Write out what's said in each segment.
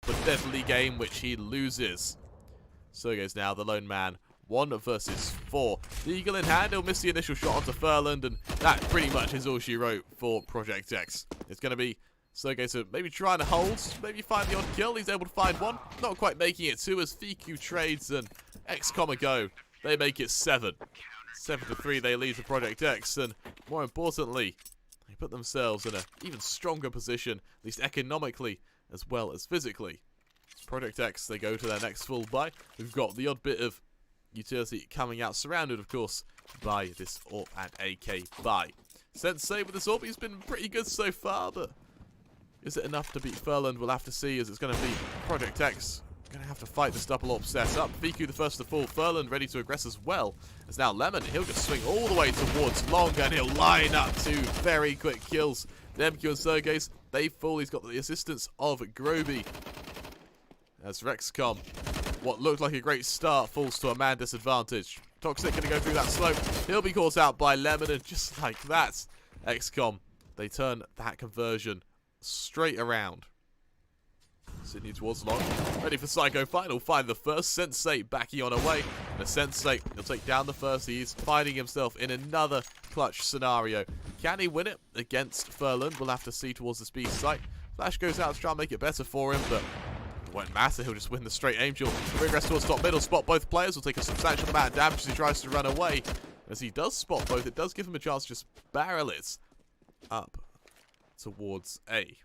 but deadly game which he loses. Sergey's now the lone man. 1 versus 4. The eagle in hand, he'll miss the initial shot onto Furland, and that pretty much is all she wrote for Project X. It's going to be Sergey to maybe trying to hold, maybe find the odd kill. He's able to find 1, not quite making it 2 as Fiku trades, and Xcom-ago, they make it 7. 7-3, they lead to Project X, and more importantly, they put themselves in an even stronger position, at least economically as well as physically. Project X, they go to their next full buy. We've got the odd bit of utility coming out, surrounded, of course, by this AWP and AK buy. Sensei with this AWP, he's been pretty good so far, but is it enough to beat Furland? We'll have to see, as it's going to be Project X going to have to fight this double AWP set up. Fiku the first to fall, Furland ready to aggress as well. As now Lemon, he'll just swing all the way towards Long, and he'll line up 2 very quick kills. MQ and Sergey's, they fall. He's got the assistance of Groby. As Rexcom, what looked like a great start, falls to a man disadvantage. Toxic going to go through that slope. He'll be caught out by Lemon, and just like that, Xcom, they turn that conversion straight around. Sydney towards Long, ready for Psycho Final. Find the first. Sensei backing on away. And the Sensei, he'll take down the first. He's finding himself in another clutch scenario. Can he win it against Furland? We'll have to see towards the B site. Flash goes out to try and make it better for him, but it won't matter. He'll just win the straight aim duel. Regress towards top middle. Spot both players. Will take a substantial amount of damage as he tries to run away. As he does spot both, it does give him a chance to just barrel it up towards A.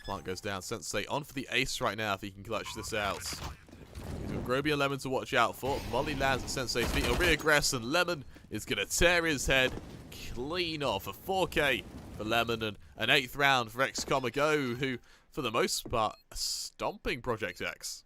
Plant goes down. Sensei on for the ace right now if he can clutch this out. He's got Groby and Lemon to watch out for. Molly lands at Sensei's feet. He'll reaggress, and Lemon is going to tear his head clean off. A 4K for Lemon, and an 8th round for Xcom-ago, who, for the most part, are stomping Project X.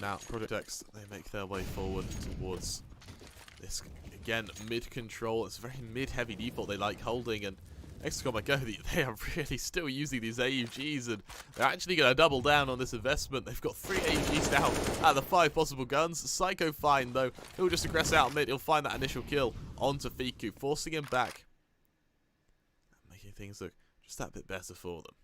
Now, Project X, they make their way forward towards this, again, mid-control. It's a very mid-heavy default they like holding, and Xcom-ago, they are really still using these AUGs, and they're actually going to double down on this investment. They've got 3 AUGs now out of the 5 possible guns. Psycho fine, though. He'll just aggress out mid. He'll find that initial kill onto Fiku, forcing him back, making things look just that bit better for them.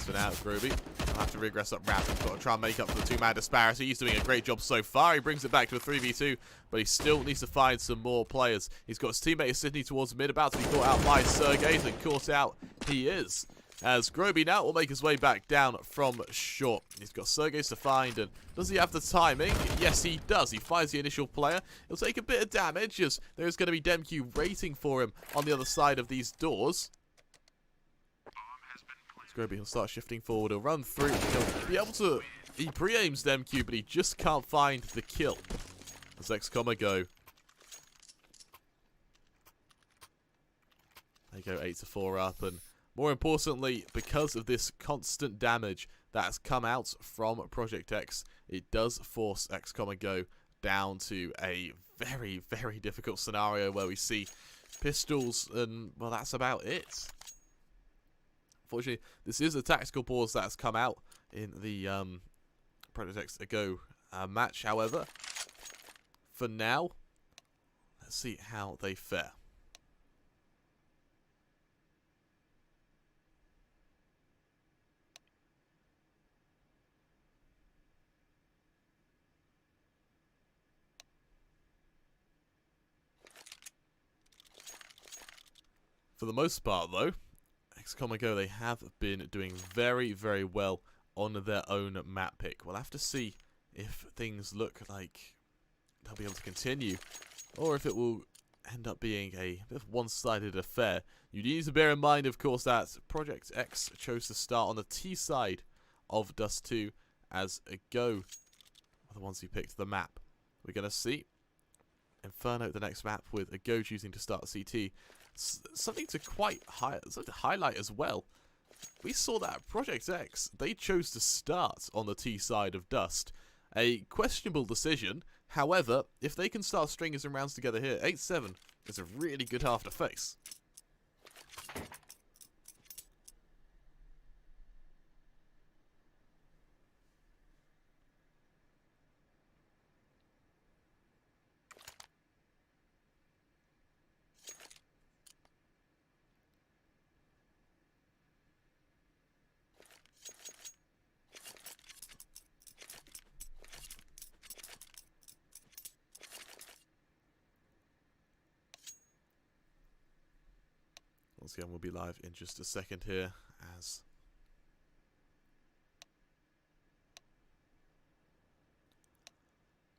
For now, Groby will have to regress up ramp. He's got to try and make up for the 2-man disparity. He's doing a great job so far. He brings it back to a 3v2, but he still needs to find some more players. He's got his teammate Sydney towards mid, about to be caught out by Sergey, and caught out he is. As Groby now will make his way back down from short. He's got Sergey's to find, and does he have the timing? Yes, he does. He finds the initial player. He'll take a bit of damage, as there's going to be DemQ waiting for him on the other side of these doors. Groby will start shifting forward. He'll run through. He'll be able to. He pre-aims DemQ, but he just can't find the kill. As Xcom-ago, they go 8-4 up, and more importantly, because of this constant damage that has come out from Project X, it does force Xcom-ago down to a very, very difficult scenario where we see pistols, and well, that's about it. Unfortunately, this is a tactical pause that has come out in the Project X-ago match. However, for now, let's see how they fare. For the most part, though, Xcom-ago, they have been doing very, very well on their own map pick. We'll have to see if things look like they'll be able to continue, or if it will end up being a bit of one-sided affair. You need to bear in mind, of course, that Project X chose to start on the T side of Dust 2 as a go are the ones who picked the map. We're going to see Inferno, the next map, with a go choosing to start CT. something to highlight as well. We saw that at Project X, they chose to start on the T side of Dust. A questionable decision. However, if they can start stringing some rounds together here, 8-7 is a really good half to face. Once again, we'll be live in just a second here as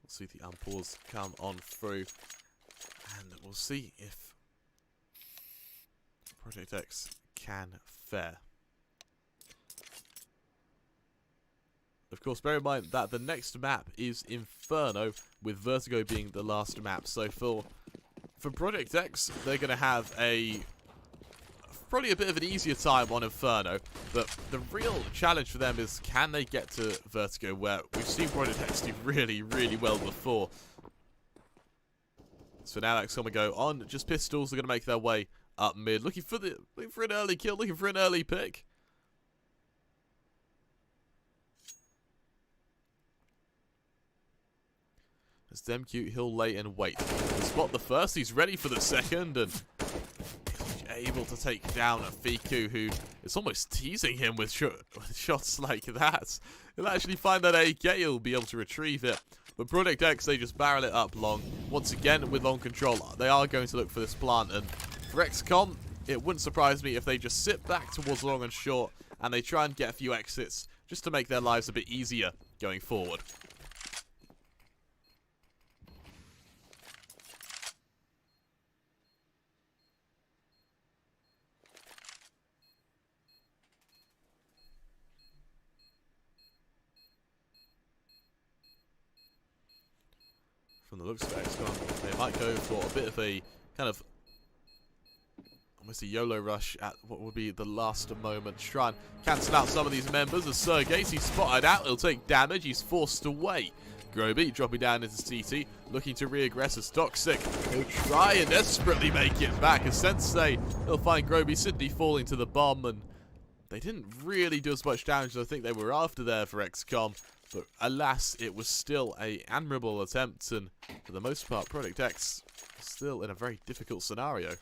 we'll see the unpause come on through, and we'll see if Project X can fare. Of course, bear in mind that the next map is Inferno, with Vertigo being the last map. So for Project X, they're going to have probably a bit of an easier time on Inferno, but the real challenge for them is, can they get to Vertigo, where we've seen Project X do really, really well before. So now Xcom-ago on just pistols are going to make their way up mid, looking for an early kill, looking for an early pick. As Demcute, he'll lay and wait. He'll spot the first, he's ready for the second, and able to take down a Fiku, who is almost teasing him with shots like that. He'll actually find that AK, he'll be able to retrieve it. But Project X, they just barrel it up long. Once again, with long control, they are going to look for this plant. And for XCOM, it wouldn't surprise me if they just sit back towards long and short, and they try and get a few exits, just to make their lives a bit easier going forward. From the looks of XCOM, they might go for a bit of a kind of almost a YOLO rush at what would be the last moment. Try and cancel out some of these members. As Sergei, he's spotted out, he'll take damage, he's forced away. Groby dropping down into CT, looking to re-aggress as Toxic. He'll try and desperately make it back. As Sensei, he'll find Groby Sydney falling to the bomb, and they didn't really do as much damage as I think they were after there for XCOM. But alas, it was still an admirable attempt, and for the most part, Project X is still in a very difficult scenario.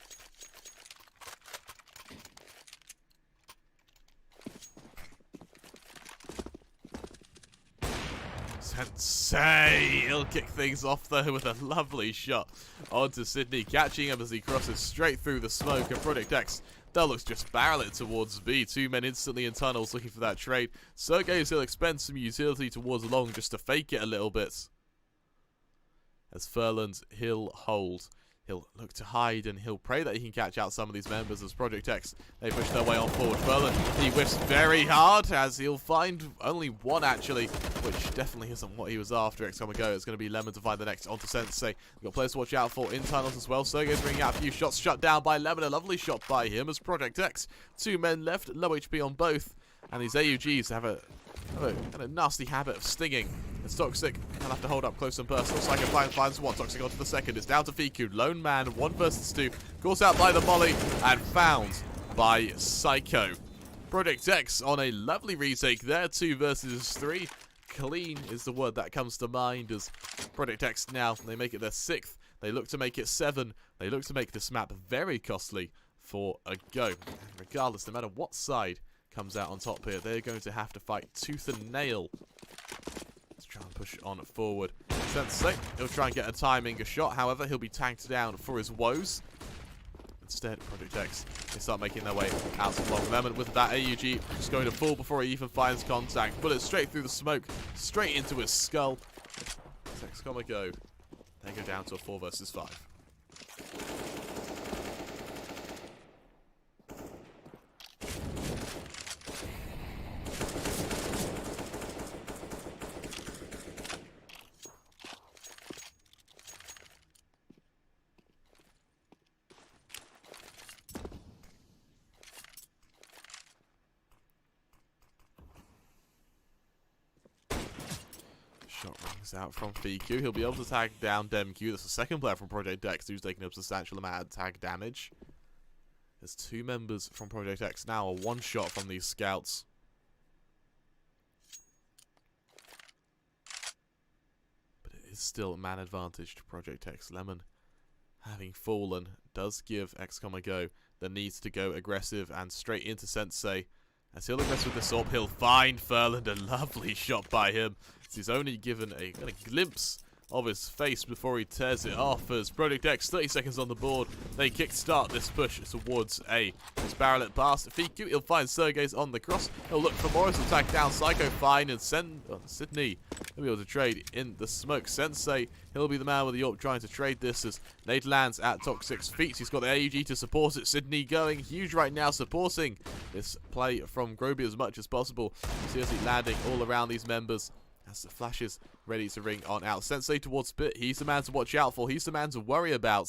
Sensei! He'll kick things off though with a lovely shot onto Sydney, catching him as he crosses straight through the smoke, and Project X, they'll look just barrel it towards B. Two men instantly in tunnels looking for that trade. Sergei, he'll expend some utility towards long just to fake it a little bit. As Furland, he'll hold. He'll look to hide, and he'll pray that he can catch out some of these members as Project X, they push their way on forward. Furland, he whiffs very hard as he'll find only one actually, which definitely isn't what he was after. Xcom-ago, it's going to be Lemon to find the next onto Sensei. We've got players to watch out for in tunnels as well. Sergei's bringing out a few shots, shut down by Lemon. A lovely shot by him as Project X. Two men left, low HP on both, and these AUGs have a kind of nasty habit of stinging. It's Toxic, he'll have to hold up close and personal. Psycho finds one, Toxic onto the second. It's down to Fiku, lone man, 1 versus 2. Caught out by the molly and found by Psycho. Project X on a lovely retake there, 2 versus 3. Clean is the word that comes to mind as Project X now, they make it their 6th. They look to make it 7. They look to make this map very costly for a go. And regardless, no matter what side comes out on top here, they're going to have to fight tooth and nail. Let's try and push on forward. Sensei, he'll try and get a timing a shot, however, he'll be tanked down for his woes. Instead, Project X, they start making their way out of long. Lemon with that AUG, just going to fall before he even finds contact. Bullet straight through the smoke, straight into his skull. Xcom-ago, they go down to a 4 versus 5. It's out from Fiku. He'll be able to tag down Demq. That's the second player from Project X who's taking a substantial amount of tag damage. There's 2 members from Project X now, a one-shot from these scouts. But it is still a man advantage to Project X. Lemon, having fallen, does give Xcom-ago the need to go aggressive and straight into Sensei. As he'll aggress with the sword, he'll find Furland. A lovely shot by him. He's only given a glimpse of his face before he tears it off. As Project X, 30 seconds on the board, they kickstart this push towards A. As barrel it past Fiku, he'll find Sergey's on the cross. He'll look for Morris, he'll tack down Psycho fine, and Sydney he'll be able to trade in the smoke. Sensei, he'll be the man with the AWP trying to trade this as Nate lands at Toxic's feet. He's got the AUG to support it. Sydney going huge right now, supporting this play from Groby as much as possible. Seriously landing all around these members. As the flash is ready to ring on out. Sensei towards Spit. He's the man to watch out for. He's the man to worry about.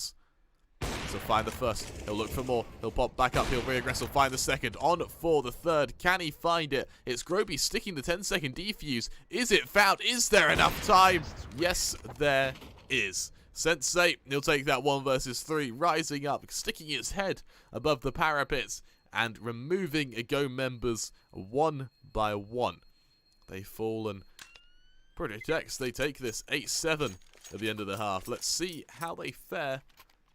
So find the first. He'll look for more. He'll pop back up. He'll reaggress. He'll find the second. On for the third. Can he find it? It's Groby sticking the 10-second defuse. Is it found? Is there enough time? Yes, there is. Sensei, he'll take that 1 versus 3. Rising up, sticking his head above the parapets and removing Go members one by one. They've fallen. Project X, they take this 8-7 at the end of the half. Let's see how they fare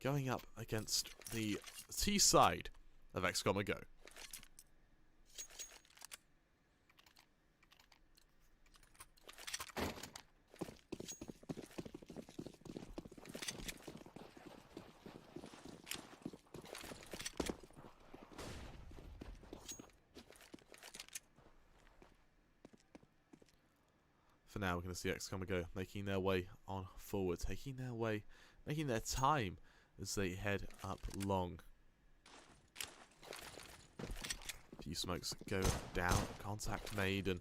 going up against the T side of Xcom-ago. For now, we're going to see Xcom-ago making their way on forward, taking their way, making their time as they head up long. A few smokes go down, contact made, and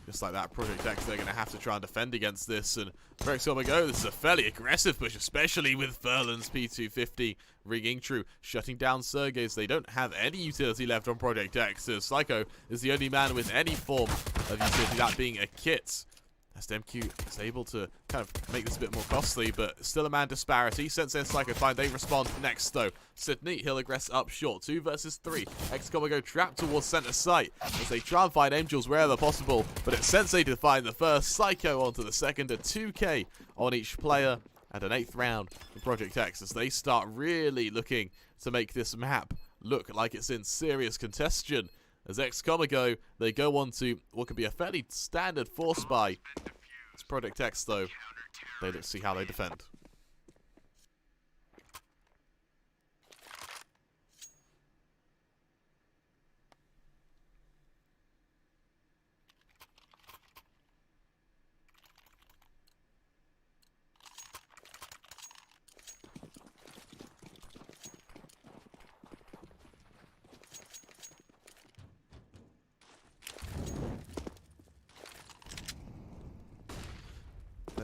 just like that, Project X, they're going to have to try and defend against this. And for Xcom-ago, this is a fairly aggressive push, especially with Furland's P250 ringing true, shutting down Sergey's. They don't have any utility left on Project X, as Psycho is the only man with any form of utility, that being a kit. As Demq is able to kind of make this a bit more costly, but still a man disparity. Sensei and Psycho find they respond next, though. Sydney, he'll aggress up short. 2 versus 3. Xcom-ago trapped towards center site as they try and find Angels wherever possible, but it's Sensei to find the first, Psycho onto the second, a 2k on each player, and an 8th round for Project X as they start really looking to make this map look like it's in serious contention. As Xcom-ago, they go on to what could be a fairly standard force buy. It's Project X, though. Let's see how they defend.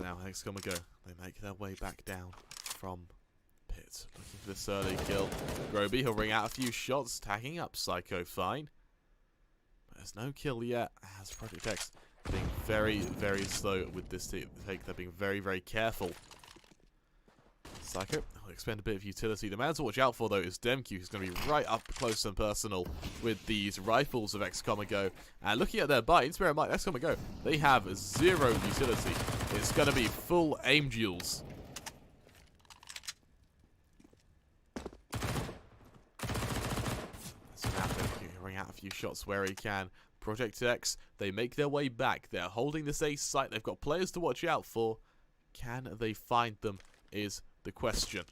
Now Xcom-ago, they make their way back down from pit, looking for this early kill. Groby, he'll ring out a few shots, tagging up Psycho fine. But there's no kill yet, as Project X being very, very slow with this take. They're being very, very careful. Psycho will expend a bit of utility. The man to watch out for, though, is Demq, who's going to be right up close and personal with these rifles of Xcom-ago. And looking at their buy, bear in mind, Xcom-ago, they have 0 utility. It's going to be full aim duels. So now Demq ring out a few shots where he can. Project X, they make their way back. They're holding this ace site. They've got players to watch out for. Can they find them is the question.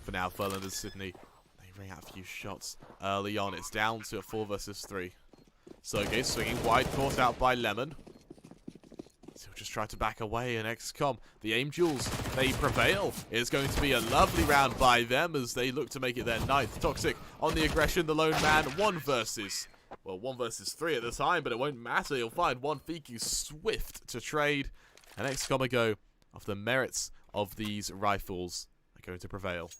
For now, Furland and Sydney, they ring out a few shots early on. It's down to a 4 versus 3. Sergey swinging wide, caught out by Lemon. So he'll just try to back away, and XCOM, the aim duels, they prevail. It's going to be a lovely round by them as they look to make it their 9th. Toxic on the aggression, the lone man, 1 versus 3 at the time, but it won't matter. You'll find one Fiku swift to trade, and Xcom-ago, off the merits of these rifles, are going to prevail.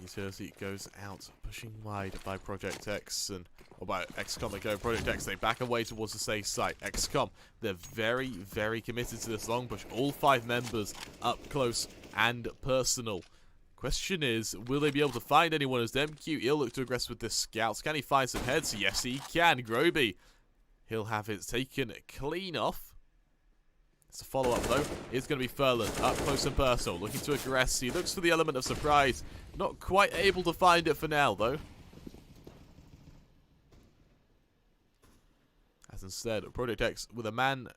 utility goes out, pushing wide by Project X, and or by Xcom-ago. Project X, they back away towards the safe site. Xcom, they're very, very committed to this long push. All 5 members up close and personal. Question is, will they be able to find anyone as MQ? He'll look to aggress with the scouts. Can he find some heads? Yes, he can. Groby, he'll have it taken clean off. It's a follow-up, though. It's going to be Furlan, up close and personal, looking to aggress. He looks for the element of surprise. Not quite able to find it for now, though. As instead, Project X, with a man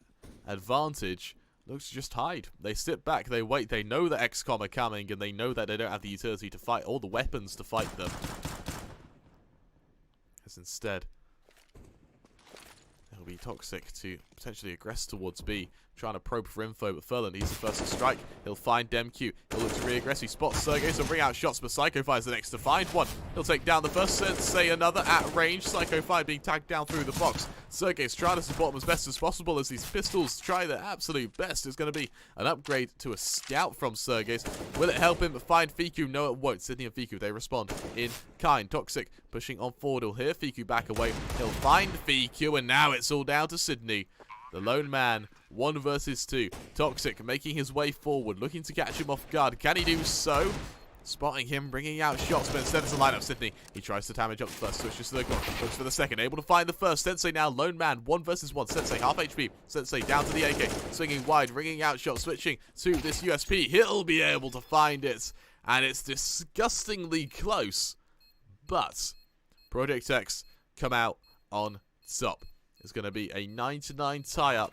advantage, looks to just hide. They sit back, they wait, they know that Xcom are coming, and they know that they don't have the utility to fight, or the weapons to fight them. As instead, it'll be Toxic to potentially aggress towards B, trying to probe for info, but Furlan, he's the first to strike. He'll find DemQ. He'll look to re-aggress. He spots Sergey, so bring out shots, but Psycho5's the next to find one. He'll take down the first, say another at range. Psycho5 being tagged down through the box. Sergey's trying to support him as best as possible as these pistols try their absolute best. It's going to be an upgrade to a scout from Sergey's. Will it help him find Fiku? No, it won't. Sydney and Fiku, they respond in kind. Toxic pushing on forward. He'll hear Fiku back away. He'll find Fiku, and now it's all down to Sydney. The lone man, 1 versus 2. Toxic making his way forward, looking to catch him off guard. Can he do so? Spotting him, bringing out shots, but instead it's a lineup. Sydney, he tries to damage up the first, switches to the corner, looks for the second, able to find the first. Sensei now, lone man, 1 versus 1. Sensei, half HP. Sensei down to the AK, swinging wide, ringing out shots, switching to this USP. He'll be able to find it, and it's disgustingly close. But Project X come out on top. It's going to be a 9-9 tie-up.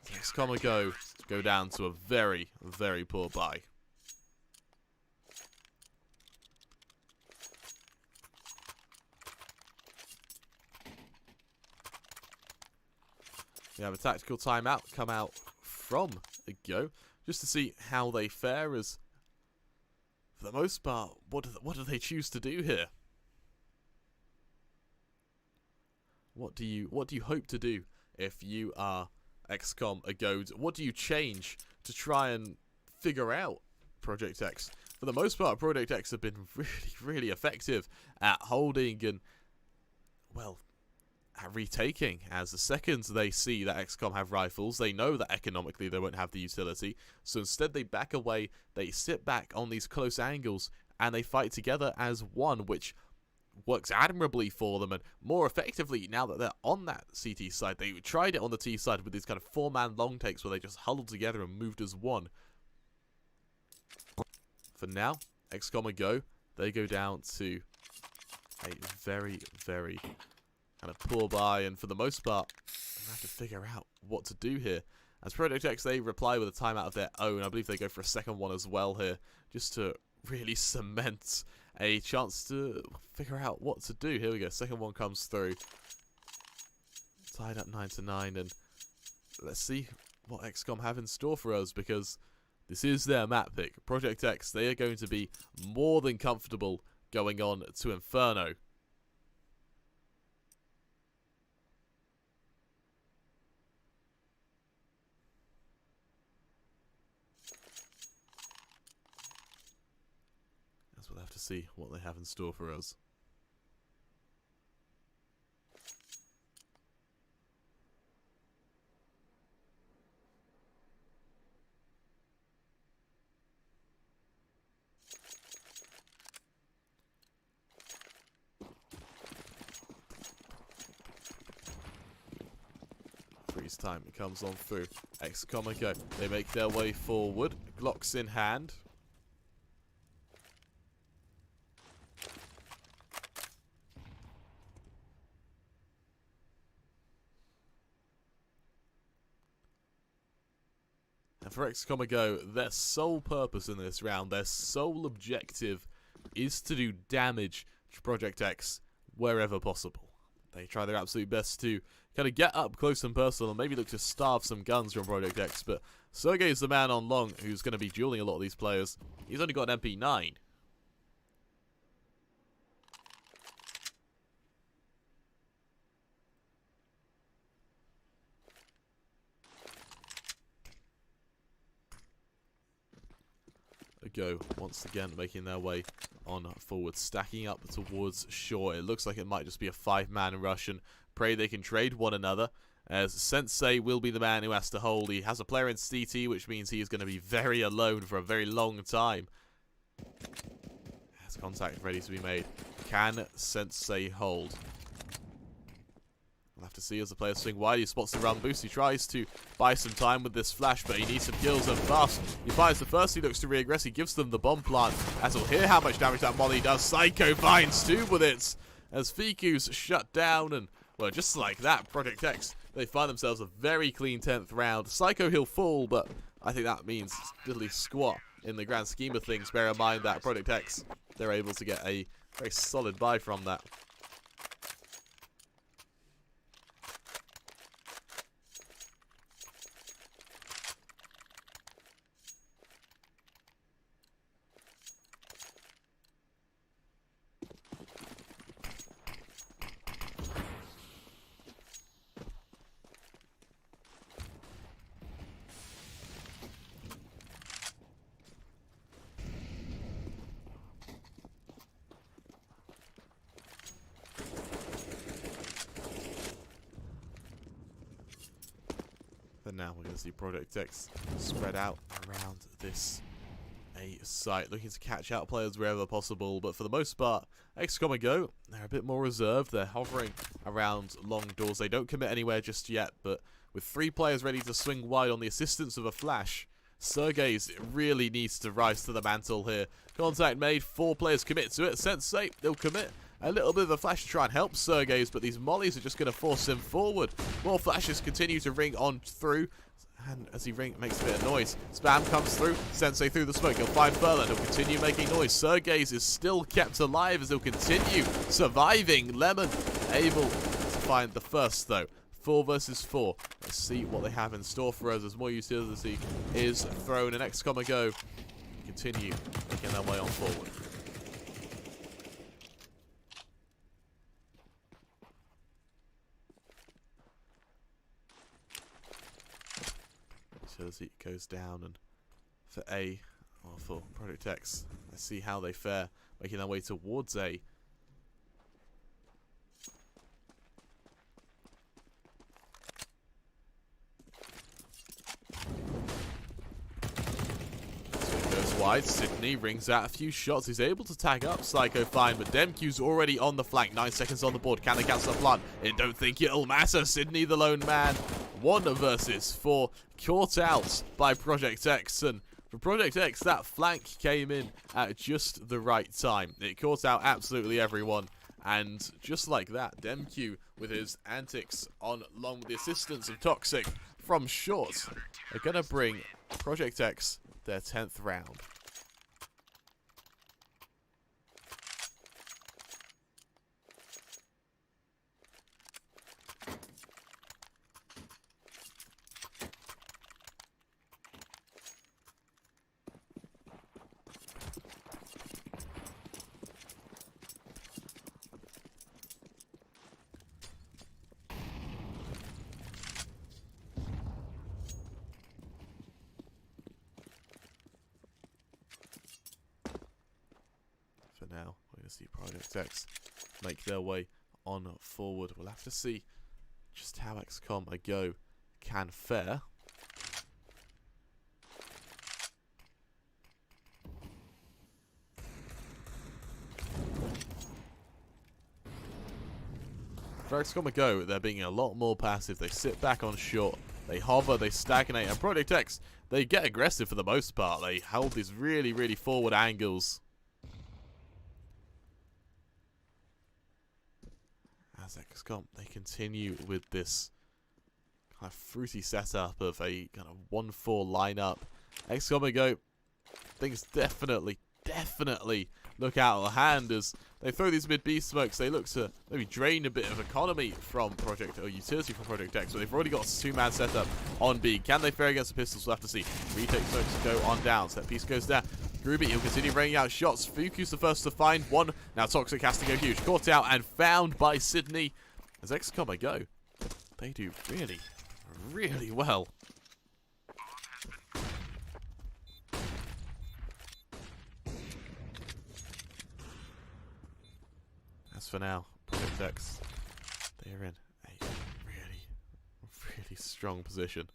Xcom-ago go down to a very, very poor buy. We have a tactical timeout come out from Ago, just to see how they fare, as for the most part, what do they choose to do here? What do you hope to do if you are Xcom-ago? What do you change to try and figure out Project X? For the most part, Project X have been really, really effective at holding and, well, at retaking. As the second they see that XCOM have rifles, they know that economically they won't have the utility. So instead they back away, they sit back on these close angles, and they fight together as one, which works admirably for them, and more effectively now that they're on that CT side. They tried it on the T side with these kind of 4-man long takes where they just huddled together and moved as one. For now, Xcom-ago, they go down to a very, very kind of poor buy, and for the most part, they have to figure out what to do here. As Project X, they reply with a timeout of their own. I believe they go for a second one as well here, just to really cement a chance to figure out what to do. Here we go. Second one comes through. Tied up 9-9, and let's see what XCOM have in store for us, because this is their map pick. Project X, they are going to be more than comfortable going on to Inferno. We'll have to see what they have in store for us. Freeze time comes on through. Xcom-ago, they make their way forward, Glocks in hand. And for Xcom-ago, their sole purpose in this round, their sole objective, is to do damage to Project X wherever possible. They try their absolute best to kind of get up close and personal and maybe look to starve some guns from Project X, but Sergey's the man on long who's going to be dueling a lot of these players. He's only got an MP9. Xcom-ago once again making their way on forward, stacking up towards shore. It looks like it might just be a 5-man rush, and pray they can trade one another, as Sensei will be the man who has to hold. He has a player in CT, which means he is going to be very alone for a very long time. Has contact ready to be made. Can Sensei hold? We'll have to see as the players swing wide. He spots the run boost. He tries to buy some time with this flash, but he needs some kills and fast. He fires the first. He looks to reaggress. He gives them the bomb plant. As we'll hear how much damage that molly does. Psycho finds 2 with it. As Fiku's shut down, and well, just like that, Project X, they find themselves a very clean 10th round. Psycho, he'll fall, but I think that means diddly squat in the grand scheme of things. Bear in mind that Project X, they're able to get a very solid buy from that. But now we're going to see Project X spread out around this A site, looking to catch out players wherever possible. But for the most part, Xcom-ago, they're a bit more reserved. They're hovering around long doors. They don't commit anywhere just yet, but with 3 players ready to swing wide on the assistance of a flash, Sergey's really needs to rise to the mantle here. Contact made, 4 players commit to it. Sensei, they'll commit a little bit of a flash to try and help Sergey's, but these mollies are just going to force him forward. More flashes continue to ring on through, and as he makes a bit of noise, Spam comes through. Sensei through the smoke. He'll find Furlan. He'll continue making noise. Sergey's is still kept alive as he'll continue surviving. Lemon able to find the first, though. 4 versus 4. Let's see what they have in store for us as more utility is thrown, and Xcom-ago continue making their way on forward. Utility goes down, and for A, or for Project X, let's see how they fare, making their way towards A. Wide, Sydney rings out a few shots. He's able to tag up Psycho fine, but Demq's already on the flank. 9 seconds on the board. Can they cancel the plant? I don't think it'll matter. Sydney, the lone man. 1 versus 4. Caught out by Project X. And for Project X, that flank came in at just the right time. It caught out absolutely everyone. And just like that, Demq, with his antics on, along with the assistance of Toxic from short, are going to bring Project X their 10th round. Now we're going to see Project X make their way on forward. We'll have to see just how Xcom-ago can fare. For Xcom-ago, they're being a lot more passive. They sit back on short, they hover, they stagnate, and Project X, they get aggressive for the most part. They hold these really, really forward angles. As Xcom, they continue with this kind of fruity setup of a kind of 1-4 lineup. Xcom-ago, things definitely look out of hand as they throw these mid-B smokes. They look to maybe drain a bit of economy from Project, or utility from Project X, but they've already got a 2-man setup on B. Can they fare against the pistols? We'll have to see. Retake smokes go on down. Set piece goes down. Groovy, he'll continue bringing out shots. Fuku's the first to find one. Now Toxic has to go huge. Caught out and found by Sydney. As Xcom-ago, they do really, really well. for now, Project X, they are in a really strong position.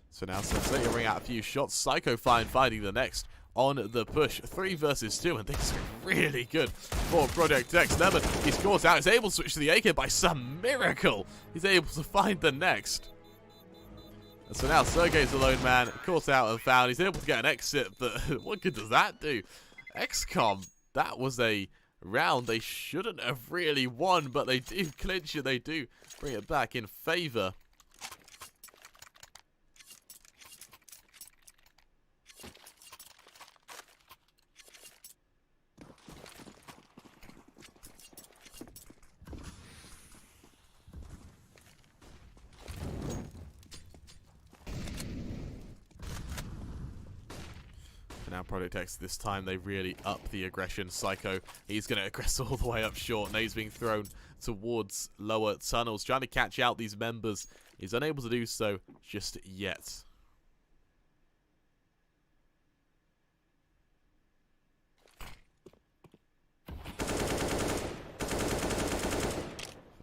So now Sensei ring out a few shots. Psycho finding the next on the push. 3 versus 2, and things are really good for Project X. Lemon, he's caught out. He's able to switch to the AK by some miracle. He's able to find the next. And so now Sergey's the lone man, caught out and found. He's able to get an exit, but what good does that do? XCOM, that was a round they shouldn't have really won, but they do clinch it. They do bring it back in favor. Now Project X, this time they really up the aggression. Psycho, he's going to aggress all the way up short. Nades being thrown towards lower tunnels, trying to catch out these members. He's unable to do so just yet.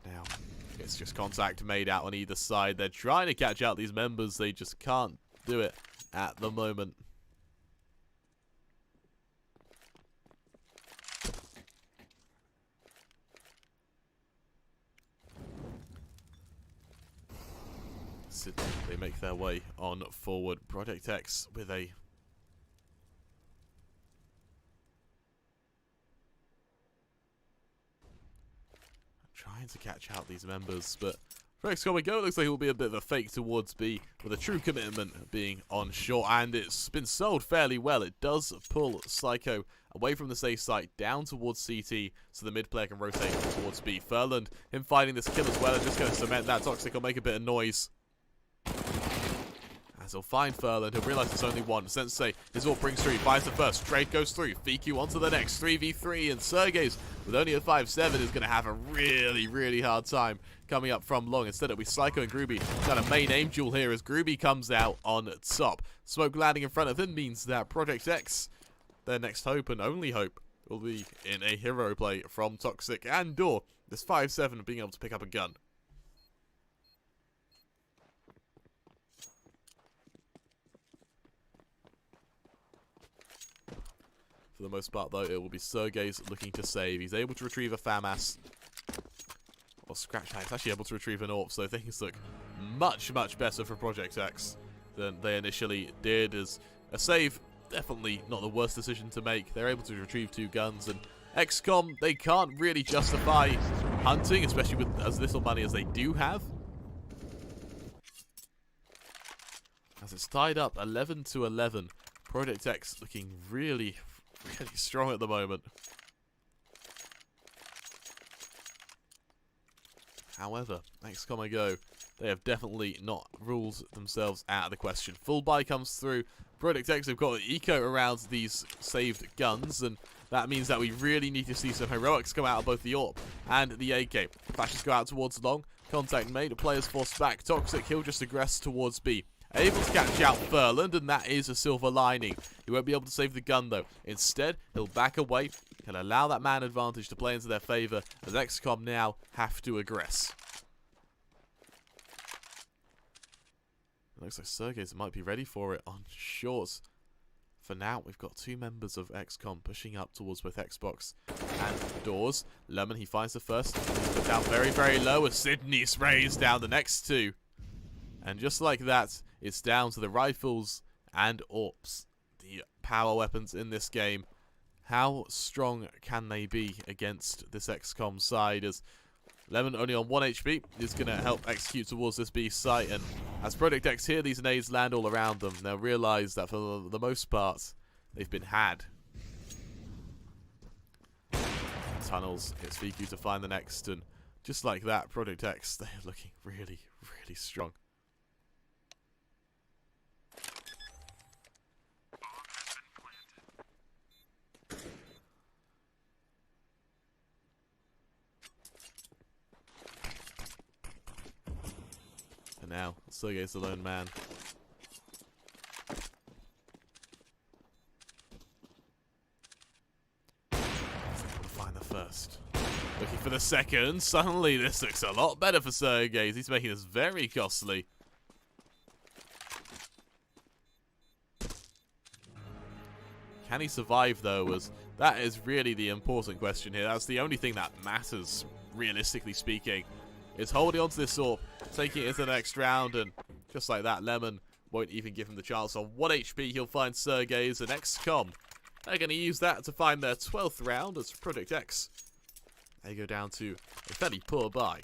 Now, it's just contact made out on either side. They're trying to catch out these members. They just can't do it at the moment. They make their way on forward. Project X with a trying to catch out these members, but for Xcom-ago, it looks like it will be a bit of a fake towards B, with a true commitment being on short, and it's been sold fairly well. It does pull Psycho away from the safe site down towards CT, so the mid player can rotate towards B. Furland, him finding this kill as well, and just going to cement that. Toxic will make a bit of noise. As he'll find Furland, he'll realise it's only one. Sensei, his ult brings through, he buys the first, trade goes through, VQ onto the next, 3v3, and Sergey's, with only a 5-7, is going to have a really hard time coming up from long. Instead, it'll be Psycho and Groovy. Got a main aim duel here as Groovy comes out on top. Smoke landing in front of him means that Project X, their next hope and only hope, will be in a hero play from Toxic and Door. This 5-7 being able to pick up a gun. For the most part, though, it will be Sergey's looking to save. He's able to retrieve a FAMAS. Or Scratch He's actually able to retrieve an AWP, so things look much better for Project X than they initially did. As a save, definitely not the worst decision to make. They're able to retrieve 2 guns, and XCOM, they can't really justify hunting, especially with as little money as they do have. As it's tied up 11-11, Project X looking really strong at the moment. However, Xcom-ago, they have definitely not ruled themselves out of the question. Full buy comes through. Project X have got eco around these saved guns, and that means that we really need to see some heroics come out of both the AWP and the AK. Flashes go out towards long. Contact made. Players forced back. Toxic, he'll just aggress towards B. Able to catch out Furland, and that is a silver lining. He won't be able to save the gun, though. Instead, he'll back away, can allow that man advantage to play into their favour, as XCOM now have to aggress. It looks like Sergey's might be ready for it on shorts. For now, we've got 2 members of XCOM pushing up towards both Xbox and Doors. Lemon, he finds the first. He's put down very low as Sydney sprays down the next 2. And just like that, it's down to the rifles and AWPs, the power weapons in this game. How strong can they be against this XCOM side? As Lemon, only on 1 HP, is going to help execute towards this B site. And as Project X hear these nades land all around them, they'll realise that for the most part, they've been had. Tunnels, it's VQ to find the next. And just like that, Project X, they're looking really strong. Now, Sergey's the lone man. first. Looking for the second. Suddenly, this looks a lot better for Sergey. He's making this very costly. Can he survive, though? As that is really the important question here. That's the only thing that matters, realistically speaking, is holding on to this AWP, taking it into the next round, and just like that, Lemon won't even give him the chance. On 1 HP, he'll find Sergey's and XCOM. They're going to use that to find their 12th round as Project X. They go down to a fairly poor buy.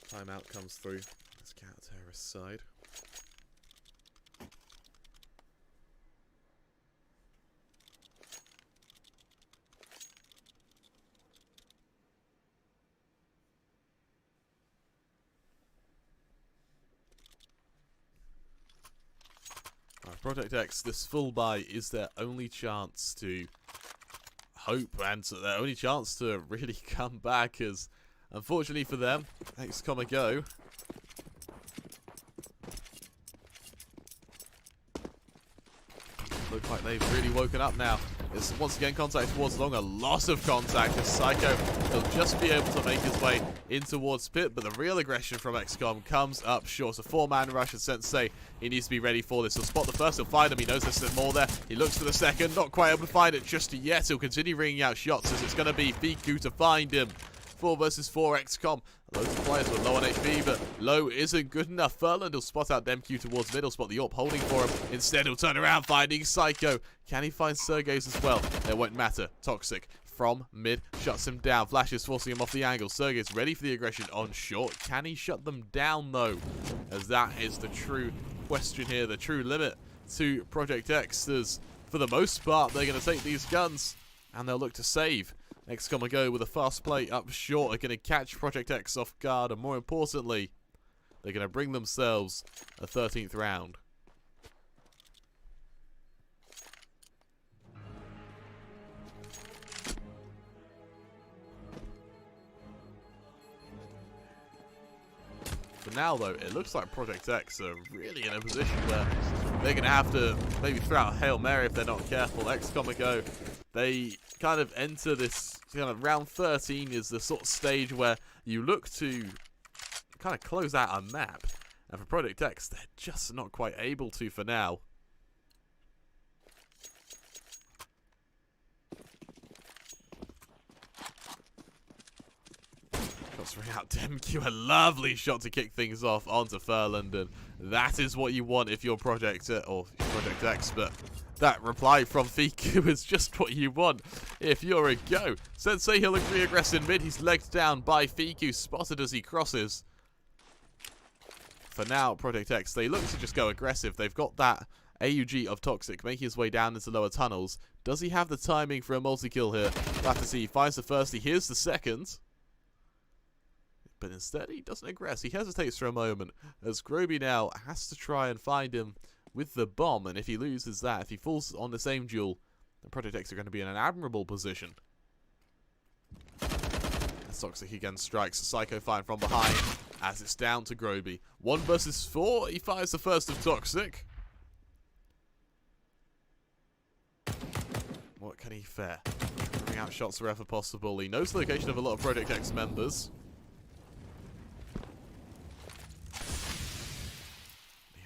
Timeout comes through. Let's counter-terrorist side. Project X, this full buy is their only chance to hope and their only chance to really come back, as unfortunately for them, Xcom-ago look like they've really woken up now. It's once again contact towards long, a lot of contact as Psycho will just be able to make his way in towards Pit, but the real aggression from XCOM comes up short. A 4-man rush, and Sensei, he needs to be ready for this. He'll spot the first, he'll find him, he knows there's more there. He looks for the second, not quite able to find it just yet. He'll continue ringing out shots as it's going to be Fiku to find him. 4 versus 4 XCOM. Loads of players were low on HP, but low isn't good enough. Furland will spot out DemQ towards middle, spot the AWP holding for him. Instead, he'll turn around, finding Psycho. Can he find Sergey's as well? It won't matter. Toxic from mid shuts him down. Flashes forcing him off the angle. Sergey's ready for the aggression on short. Can he shut them down, though? As that is the true question here, the true limit to Project X. As for the most part, they're going to take these guns and they'll look to save. Xcom-ago with a fast play up short are going to catch Project X off guard, and more importantly, they're going to bring themselves a 13th round. For now, though, it looks like Project X are really in a position where they're going to have to maybe throw out a Hail Mary if they're not careful. Xcom-ago, they kind of enter this kind of round 13 is the sort of stage where you look to kind of close out a map. And for Project X, they're just not quite able to for now. Shots ring out DemQ, a lovely shot to kick things off onto Furland, and that is what you want if you're Project X, but that reply from Fiku is just what you want if you're a Go. Sensei, he'll agree aggressive mid. He's legged down by Fiku, spotted as he crosses. For now, Project X, they look to just go aggressive. They've got that AUG of Toxic making his way down into lower tunnels. Does he have the timing for a multi-kill here? We'll have to see. He finds the first, he hears the second. But instead, he doesn't aggress. He hesitates for a moment, as Groby now has to try and find him with the bomb, and if he loses that, if he falls on the same duel, then Project X are going to be in an admirable position. As Toxic again strikes, Psycho firing from behind, as it's down to Groby. 1 versus 4, he fires the first of Toxic. What can he fare? Bring out shots wherever possible. He knows the location of a lot of Project X members.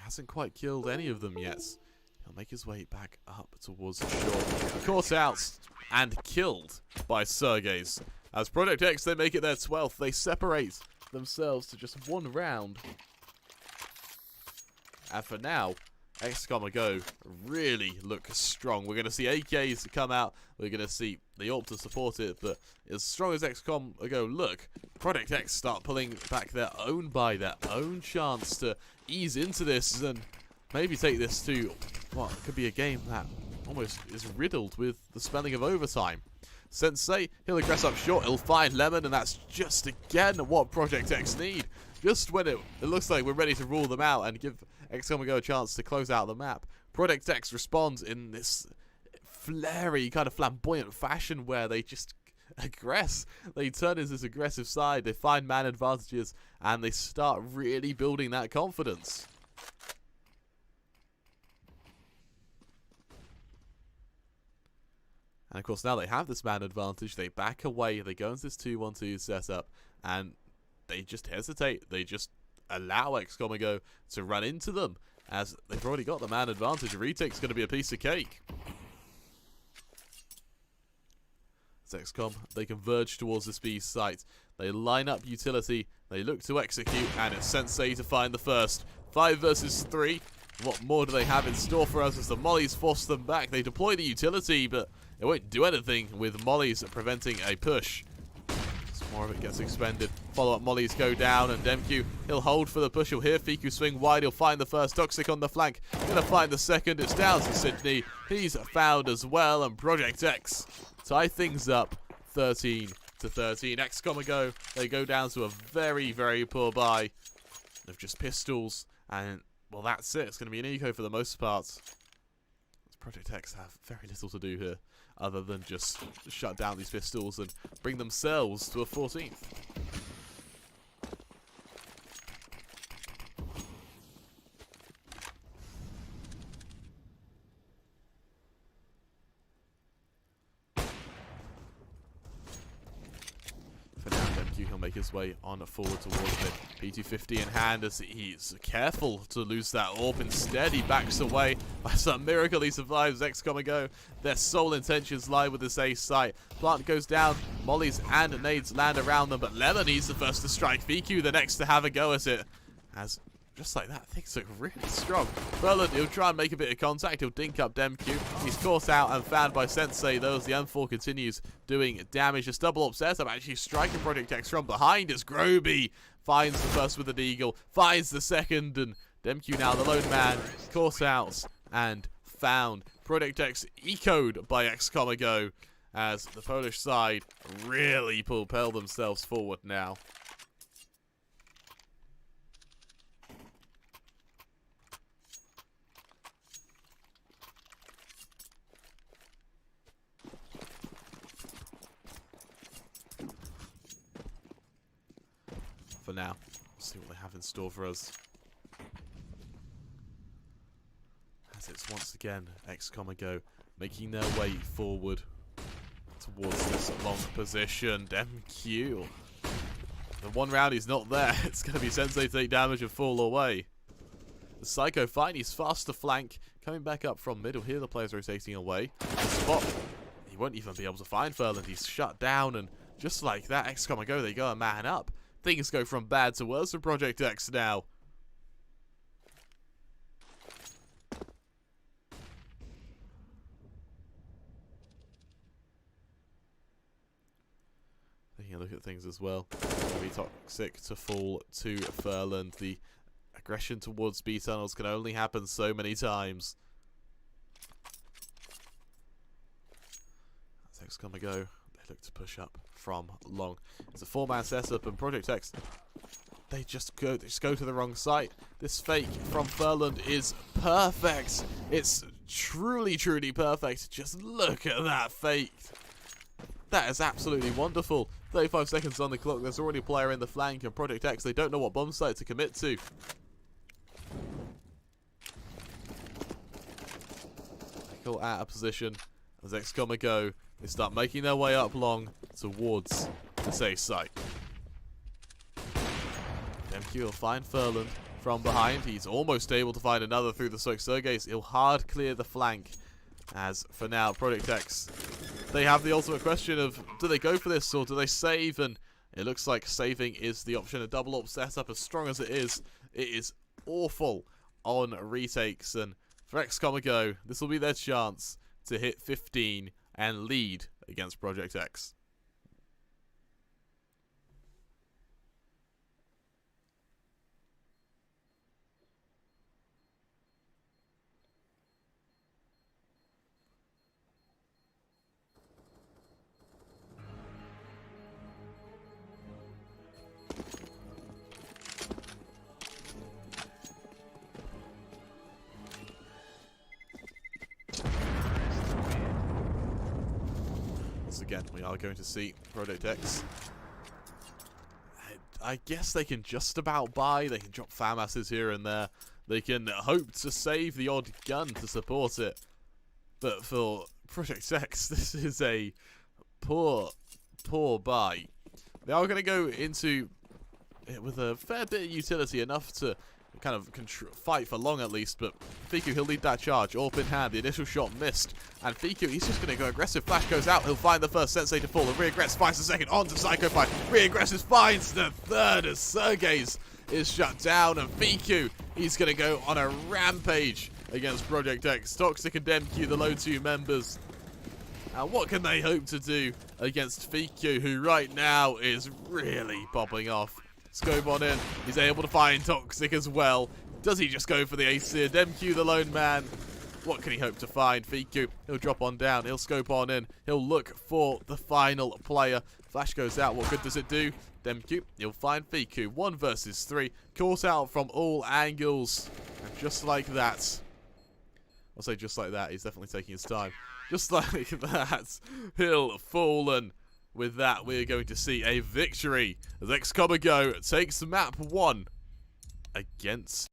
Hasn't quite killed any of them yet. He'll make his way back up towards the shore. Caught out and killed by Sergey's. As Project X, they make it their 12th. They separate themselves to just 1 round. And for now, Xcom-ago really look strong. We're going to see AKs come out. We're going to see the AWP to support it. But as strong as Xcom-ago look, Project X start pulling back their own buy, their own chance to ease into this and maybe take this to what could be a game that almost is riddled with the spelling of overtime. Sensei, he'll aggress up short, he'll find Lemon, and that's just again what Project X need. Just when it looks like we're ready to rule them out and give Xcom-ago a chance to close out the map, Project X responds in this flary, kind of flamboyant fashion where they just aggress. They turn into this aggressive side. They find man advantages, and they start really building that confidence. And of course, now they have this man advantage. They back away. They go into this 2-1-2 setup, and they just hesitate. They just allow Xcom-ago to run into them, as they've already got the man advantage. A retake's going to be a piece of cake. As XCOM, they converge towards this B site. They line up utility. They look to execute, and it's Sensei to find the first. 5 versus 3. What more do they have in store for us as the mollies force them back? They deploy the utility, but it won't do anything with mollies preventing a push. Some more of it gets expended. Follow-up mollies go down, and Demq, he'll hold for the push. He'll hear Fiku swing wide. He'll find the first. Toxic on the flank. Gonna find the second. It's down to Sydney. He's found as well, and Project X tie things up 13-13. Xcom-ago, they go down to a very, very poor buy of just pistols, and well, that's it. It's going to be an eco for the most part. Project X have very little to do here, other than just shut down these pistols and bring themselves to a 14th. He'll make his way on forward towards it. P250 in hand as he's careful to lose that orb. Instead, he backs away. By some miracle, he survives. Xcom-ago, their sole intentions lie with this A site. Plant goes down. Mollies and nades land around them, but Lemon needs the first to strike. VQ the next to have a go at it. As just like that, things look really strong. Berlin, he'll try and make a bit of contact. He'll dink up Demq. He's caught out and found by Sensei, though, as the M4 continues doing damage. This double up setup actually striking Project X from behind as Groby finds the first with an eagle, finds the second, and Demq now the lone man, caught out and found. Project X echoed by Xcom-ago as the Polish side really propel themselves forward now. For now, see what they have in store for us. As it's once again Xcom-ago making their way forward towards this long position. Demq. The one round he's not there. It's going to be Sensei to take damage and fall away. The Psycho fine. He's fast to flank. Coming back up from middle. Here the players rotating away. The spot. He won't even be able to find Furland. He's shut down, and just like that, Xcom-ago, they go a man up. Things go from bad to worse for Project X now. Taking a look at things as well. Very toxic to fall to Furland. The aggression towards B tunnels can only happen so many times. That's Xcom-ago. They look to push up from long. It's a 4-man setup, and Project X, they just go to the wrong site. This fake from Furland is perfect. It's truly, truly perfect. Just look at that fake. That is absolutely wonderful. 35 seconds on the clock. There's already a player in the flank, and Project X, they don't know what bomb site to commit to. They go out of position as Xcom-ago, they start making their way up long towards the safe site. Demq will find Furland from behind. He's almost able to find another through the smoke staircase. He'll hard clear the flank. As for now, Project X, they have the ultimate question of, do they go for this or do they save? And it looks like saving is the option. A double up setup, as strong as it is awful on retakes. And for Xcom-ago, this will be their chance to hit 15 and lead against Project X. once again, we are going to see Project X. I guess they can just about buy. They can drop FAMASs here and there. They can hope to save the odd gun to support it. But for Project X, this is a poor buy. They are going to go into it with a fair bit of utility, enough to kind of fight for long at least, but Fiku, he'll lead that charge. AWP in hand, the initial shot missed, and Fiku, he's just going to go aggressive. Flash goes out, he'll find the first Sensei to fall, and re-aggress finds the second, onto Psycho fight. Re-aggresses finds the third as Sergey's is shut down, and Fiku, he's going to go on a rampage against Project X. Toxic and DemQ, the low 2 members. And what can they hope to do against Fiku, who right now is really popping off? Scope on in. He's able to find Toxic as well. Does he just go for the ace here? DemQ, the lone man. What can he hope to find? Fiku, he'll drop on down. He'll scope on in. He'll look for the final player. Flash goes out. What good does it do? DemQ, he'll find Fiku. 1 versus 3. Caught out from all angles. And just like that. I'll say just like that. He's definitely taking his time. Just like that. He'll fallen. With that, we're going to see a victory as Xcom-ago takes map 1 against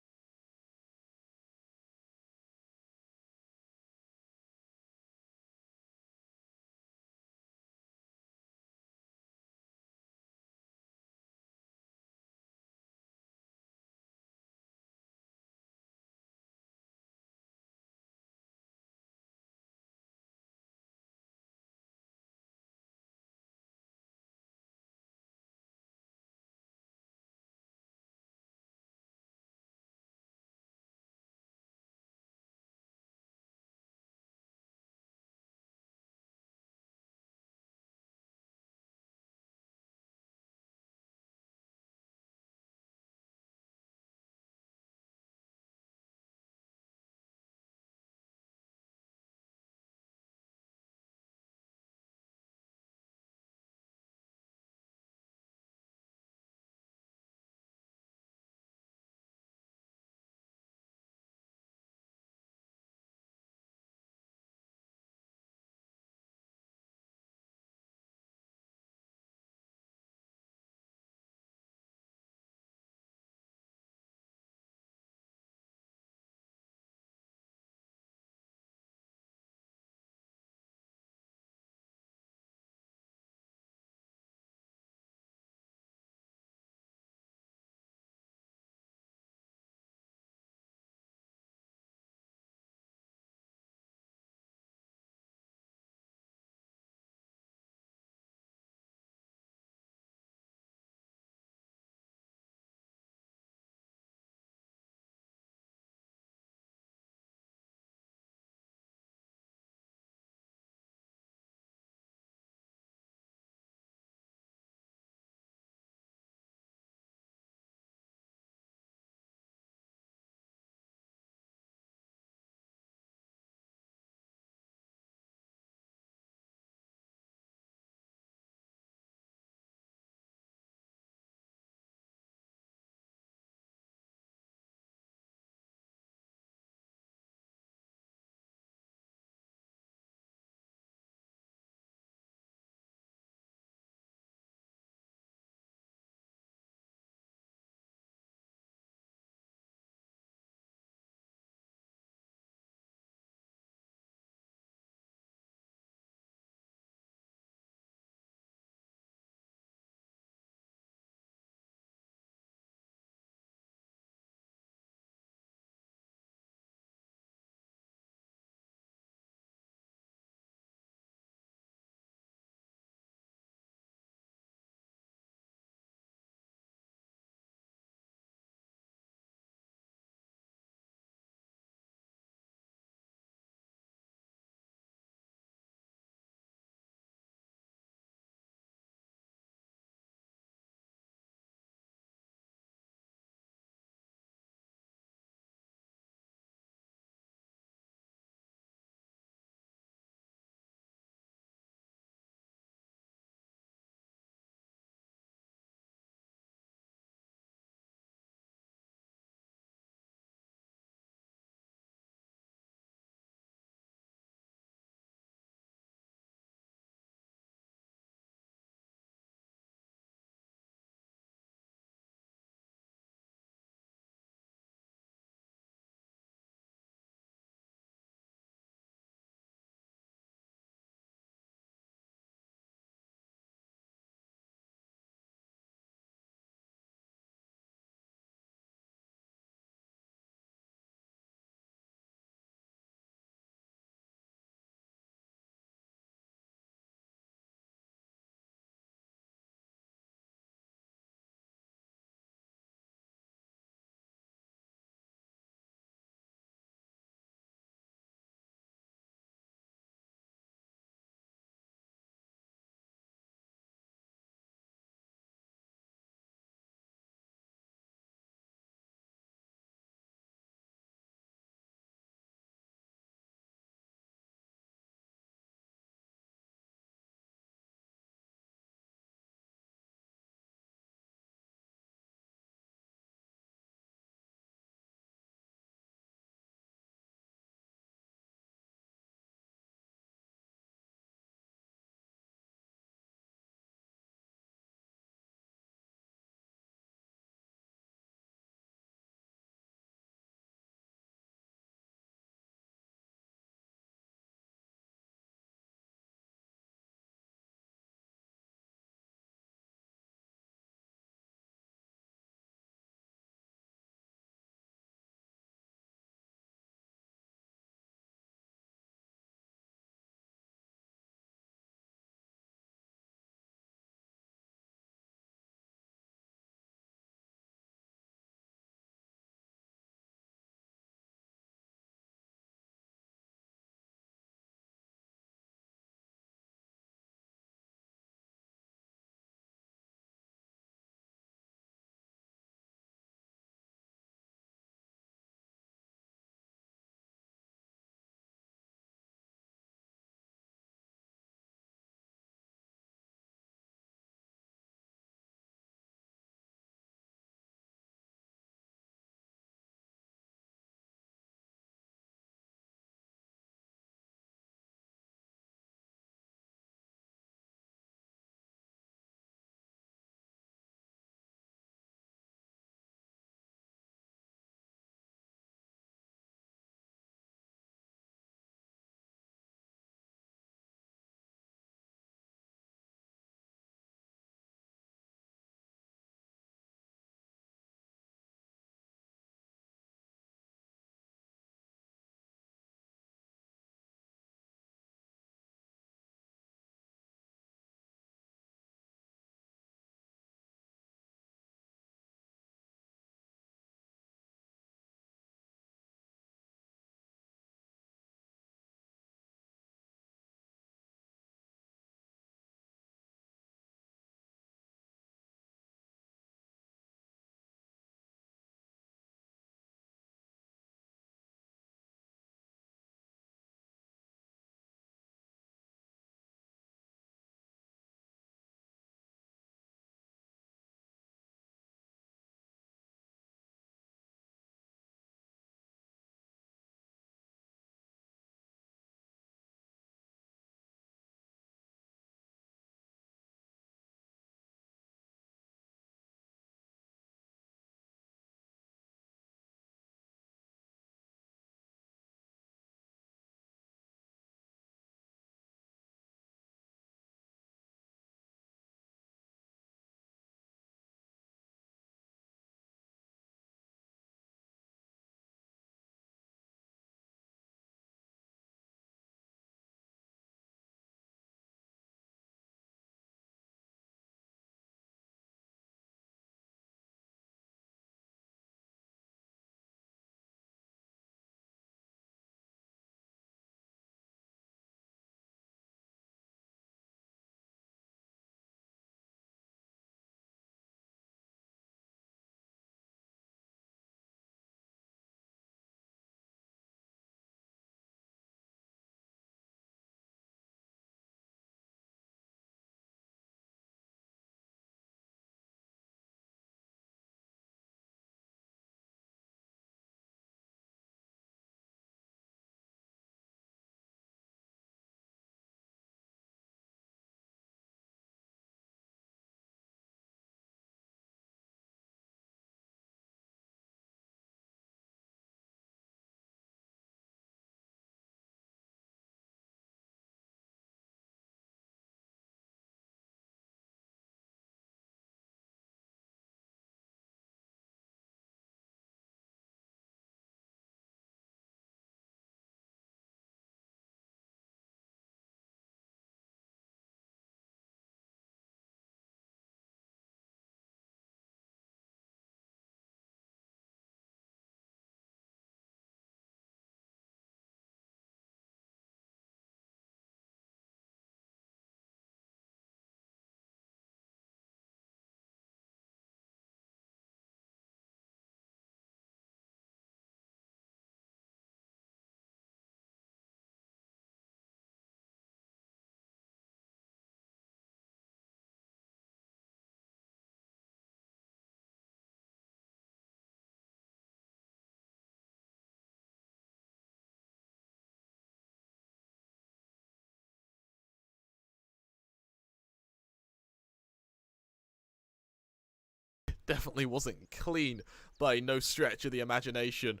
definitely wasn't clean by no stretch of the imagination.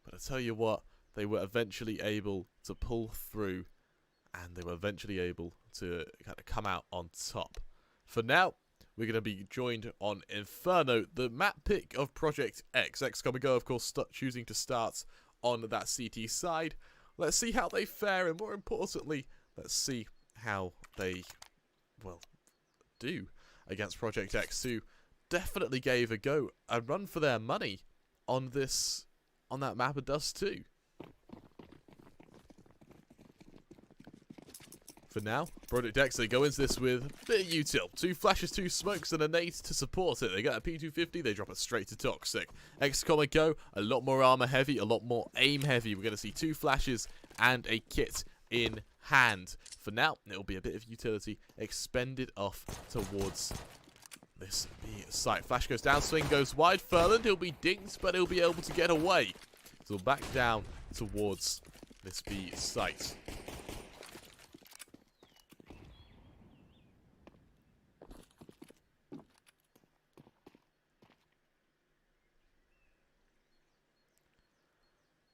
But I tell you what, they were eventually able to pull through, and they were eventually able to kind of come out on top. For now, we're going to be joined on Inferno, the map pick of Project X. Xcom-ago, of course, choosing to start on that CT side. Let's see how they fare, and more importantly, let's see how they, well, do against Project X, who definitely gave a run for their money on that map of Dust 2. For now, Project X, they go into this with a bit of util. 2 flashes, 2 smokes, and a nade to support it. They get a P250, they drop it straight to Toxic. Xcom-ago, a lot more armor heavy, a lot more aim heavy. We're going to see 2 flashes and a kit in hand. For now, it'll be a bit of utility expended off towards this B site. Flash goes down, swing goes wide. Furland, he'll be dinked, but he'll be able to get away. So back down towards this B site.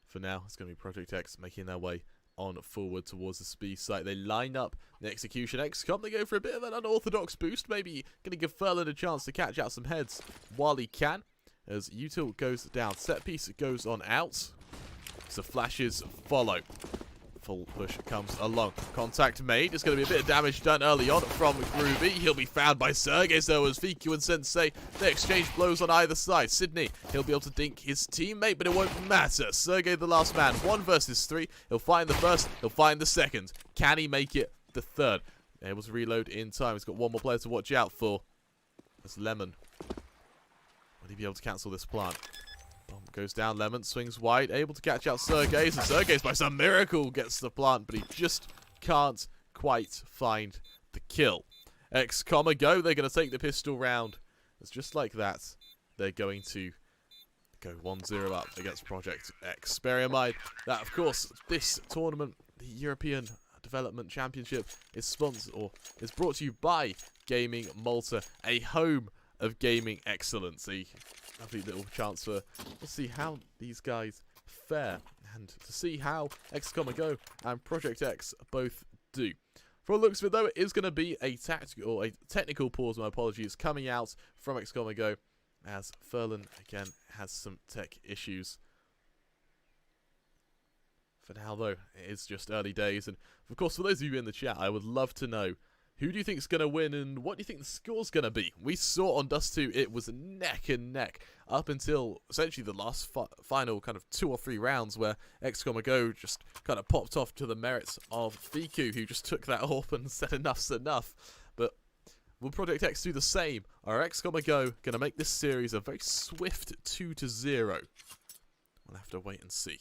For now, it's going to be Project X making their way on forward towards the speed site. They line up the execution. Xcom, they go for a bit of an unorthodox boost. Maybe going to give Furland a chance to catch out some heads while he can. As util goes down. Set piece goes on out. So flashes follow. Full push comes along. Contact made. There's going to be a bit of damage done early on from Groovy. He'll be found by Sergey, so as Fiku and Sensei, they exchange blows on either side. Sydney, he'll be able to dink his teammate, but it won't matter. Sergey, the last man, 1 versus 3. He'll find the first, he'll find the second. Can he make it the third? Able to reload in time. He's got 1 more player to watch out for. That's Lemon. Will he be able to cancel this plant? Bomb goes down, Lemon swings wide, able to catch out Sergey, and Sergey's by some miracle gets the plant, but he just can't quite find the kill. Xcom-ago, they're going to take the pistol round. It's just like that. They're going to go 1-0 up against Project X. Bear in mind that, of course, this tournament, the European Development Championship, is brought to you by Gaming Malta, a home of gaming excellence. A lovely little chance for, we'll see how these guys fare and to see how Xcom-ago and Project X both do. For the looks of it though, it is going to be a technical pause, my apologies, coming out from Xcom-ago as Furlan again has some tech issues. For now though, it is just early days, and of course for those of you in the chat, I would love to know, who do you think is going to win, and what do you think the score's going to be? We saw on Dust 2 it was neck and neck up until essentially the last final kind of 2 or 3 rounds where Xcom-ago just kind of popped off to the merits of Fiku, who just took that AWP and said enough's enough. But will Project X do the same? Are Xcom-ago going to make this series a very swift 2-0? We'll have to wait and see.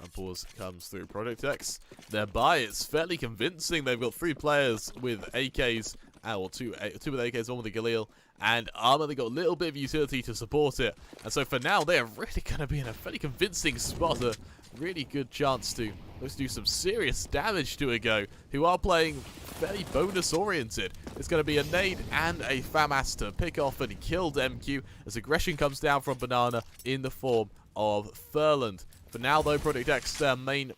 And pause comes through Project X. Their buy, it's fairly convincing. They've got 3 players with AKs, or two with AKs, 1 with a Galil, and armor. They got a little bit of utility to support it. And so for now, they are really going to be in a fairly convincing spot. A really good chance to do some serious damage to Ago, who are playing fairly bonus-oriented. It's going to be a nade and a FAMAS to pick off and killed MQ as aggression comes down from Banana in the form of Furland. For now, though, Project X, their main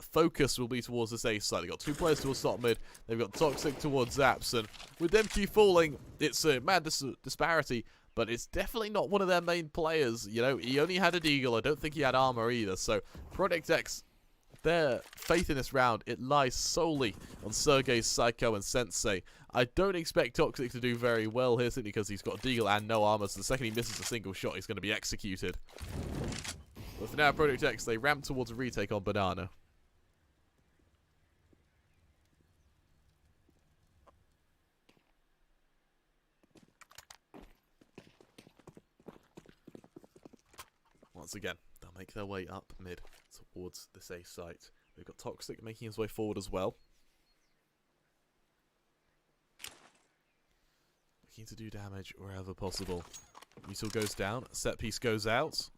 focus will be towards this A side. They've got 2 players towards top mid. They've got Toxic towards Zaps. And with MQ falling, it's a mad disparity. But it's definitely not one of their main players. You know, he only had a Deagle. I don't think he had armor either. So Project X, their faith in this round, it lies solely on Sergey, Psycho, and Sensei. I don't expect Toxic to do very well here, simply because he's got a Deagle and no armor. So the second he misses a single shot, he's going to be executed. But for now, Project X, they ramp towards a retake on Banana. once again. They'll make their way up mid towards this A site. We've got Toxic making his way forward as well. Looking to do damage wherever possible. Util goes down. Set piece goes out.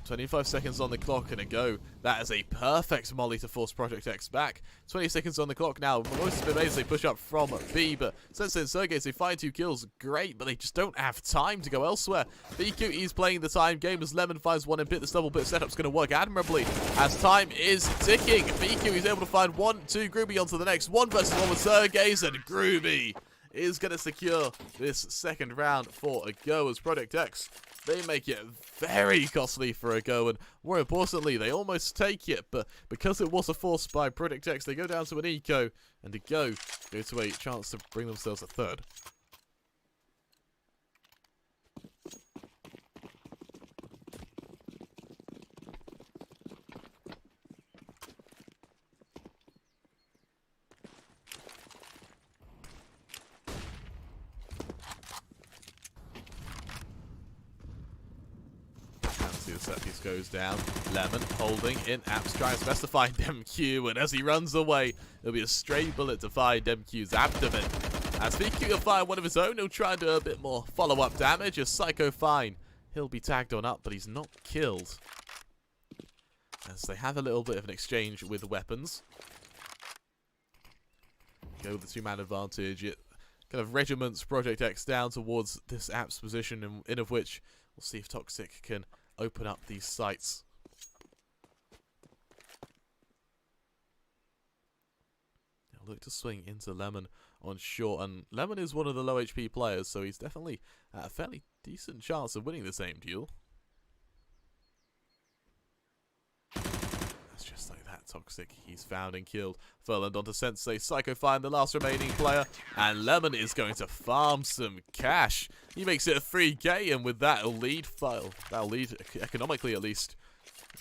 25 seconds on the clock and a go. That is a perfect molly to force Project X back. 20 seconds on the clock now. Most has been made as they push up from B, but Sensei and Sergei, they find 2 kills. Great, but they just don't have time to go elsewhere. VQ is playing the time game as Lemon finds one and bit. This double bit setup's going to work admirably as time is ticking. VQ is able to find 1, 2, Groovy onto the next. 1 versus 1 with Sergei's, and Groovy is going to secure this second round for a go as Project X. They make it very costly for a go, and more importantly, they almost take it, but because it was a force by Project X, they go down to an eco, and a go to a chance to bring themselves a third. The set piece goes down. Lemon holding in. Apps trying to specify DemQ, and as he runs away, it'll be a stray bullet to find DemQ's abdomen. As VQ will fire one of his own, he'll try and do a bit more follow-up damage. As Psycho fine, he'll be tagged on up, but he's not killed. As they have a little bit of an exchange with weapons. Go with the 2-man advantage. It kind of regiments Project X down towards this Apps position, in of which we'll see if Toxic can open up these sites. They'll look to swing into Lemon on short, and Lemon is one of the low HP players, so he's definitely at a fairly decent chance of winning this aim duel. That's just like that. Toxic, he's found and killed. Furland onto Sensei. Psycho find the last remaining player, and Lemon is going to farm some cash. He makes it a 3k, and with that, that'll lead economically at least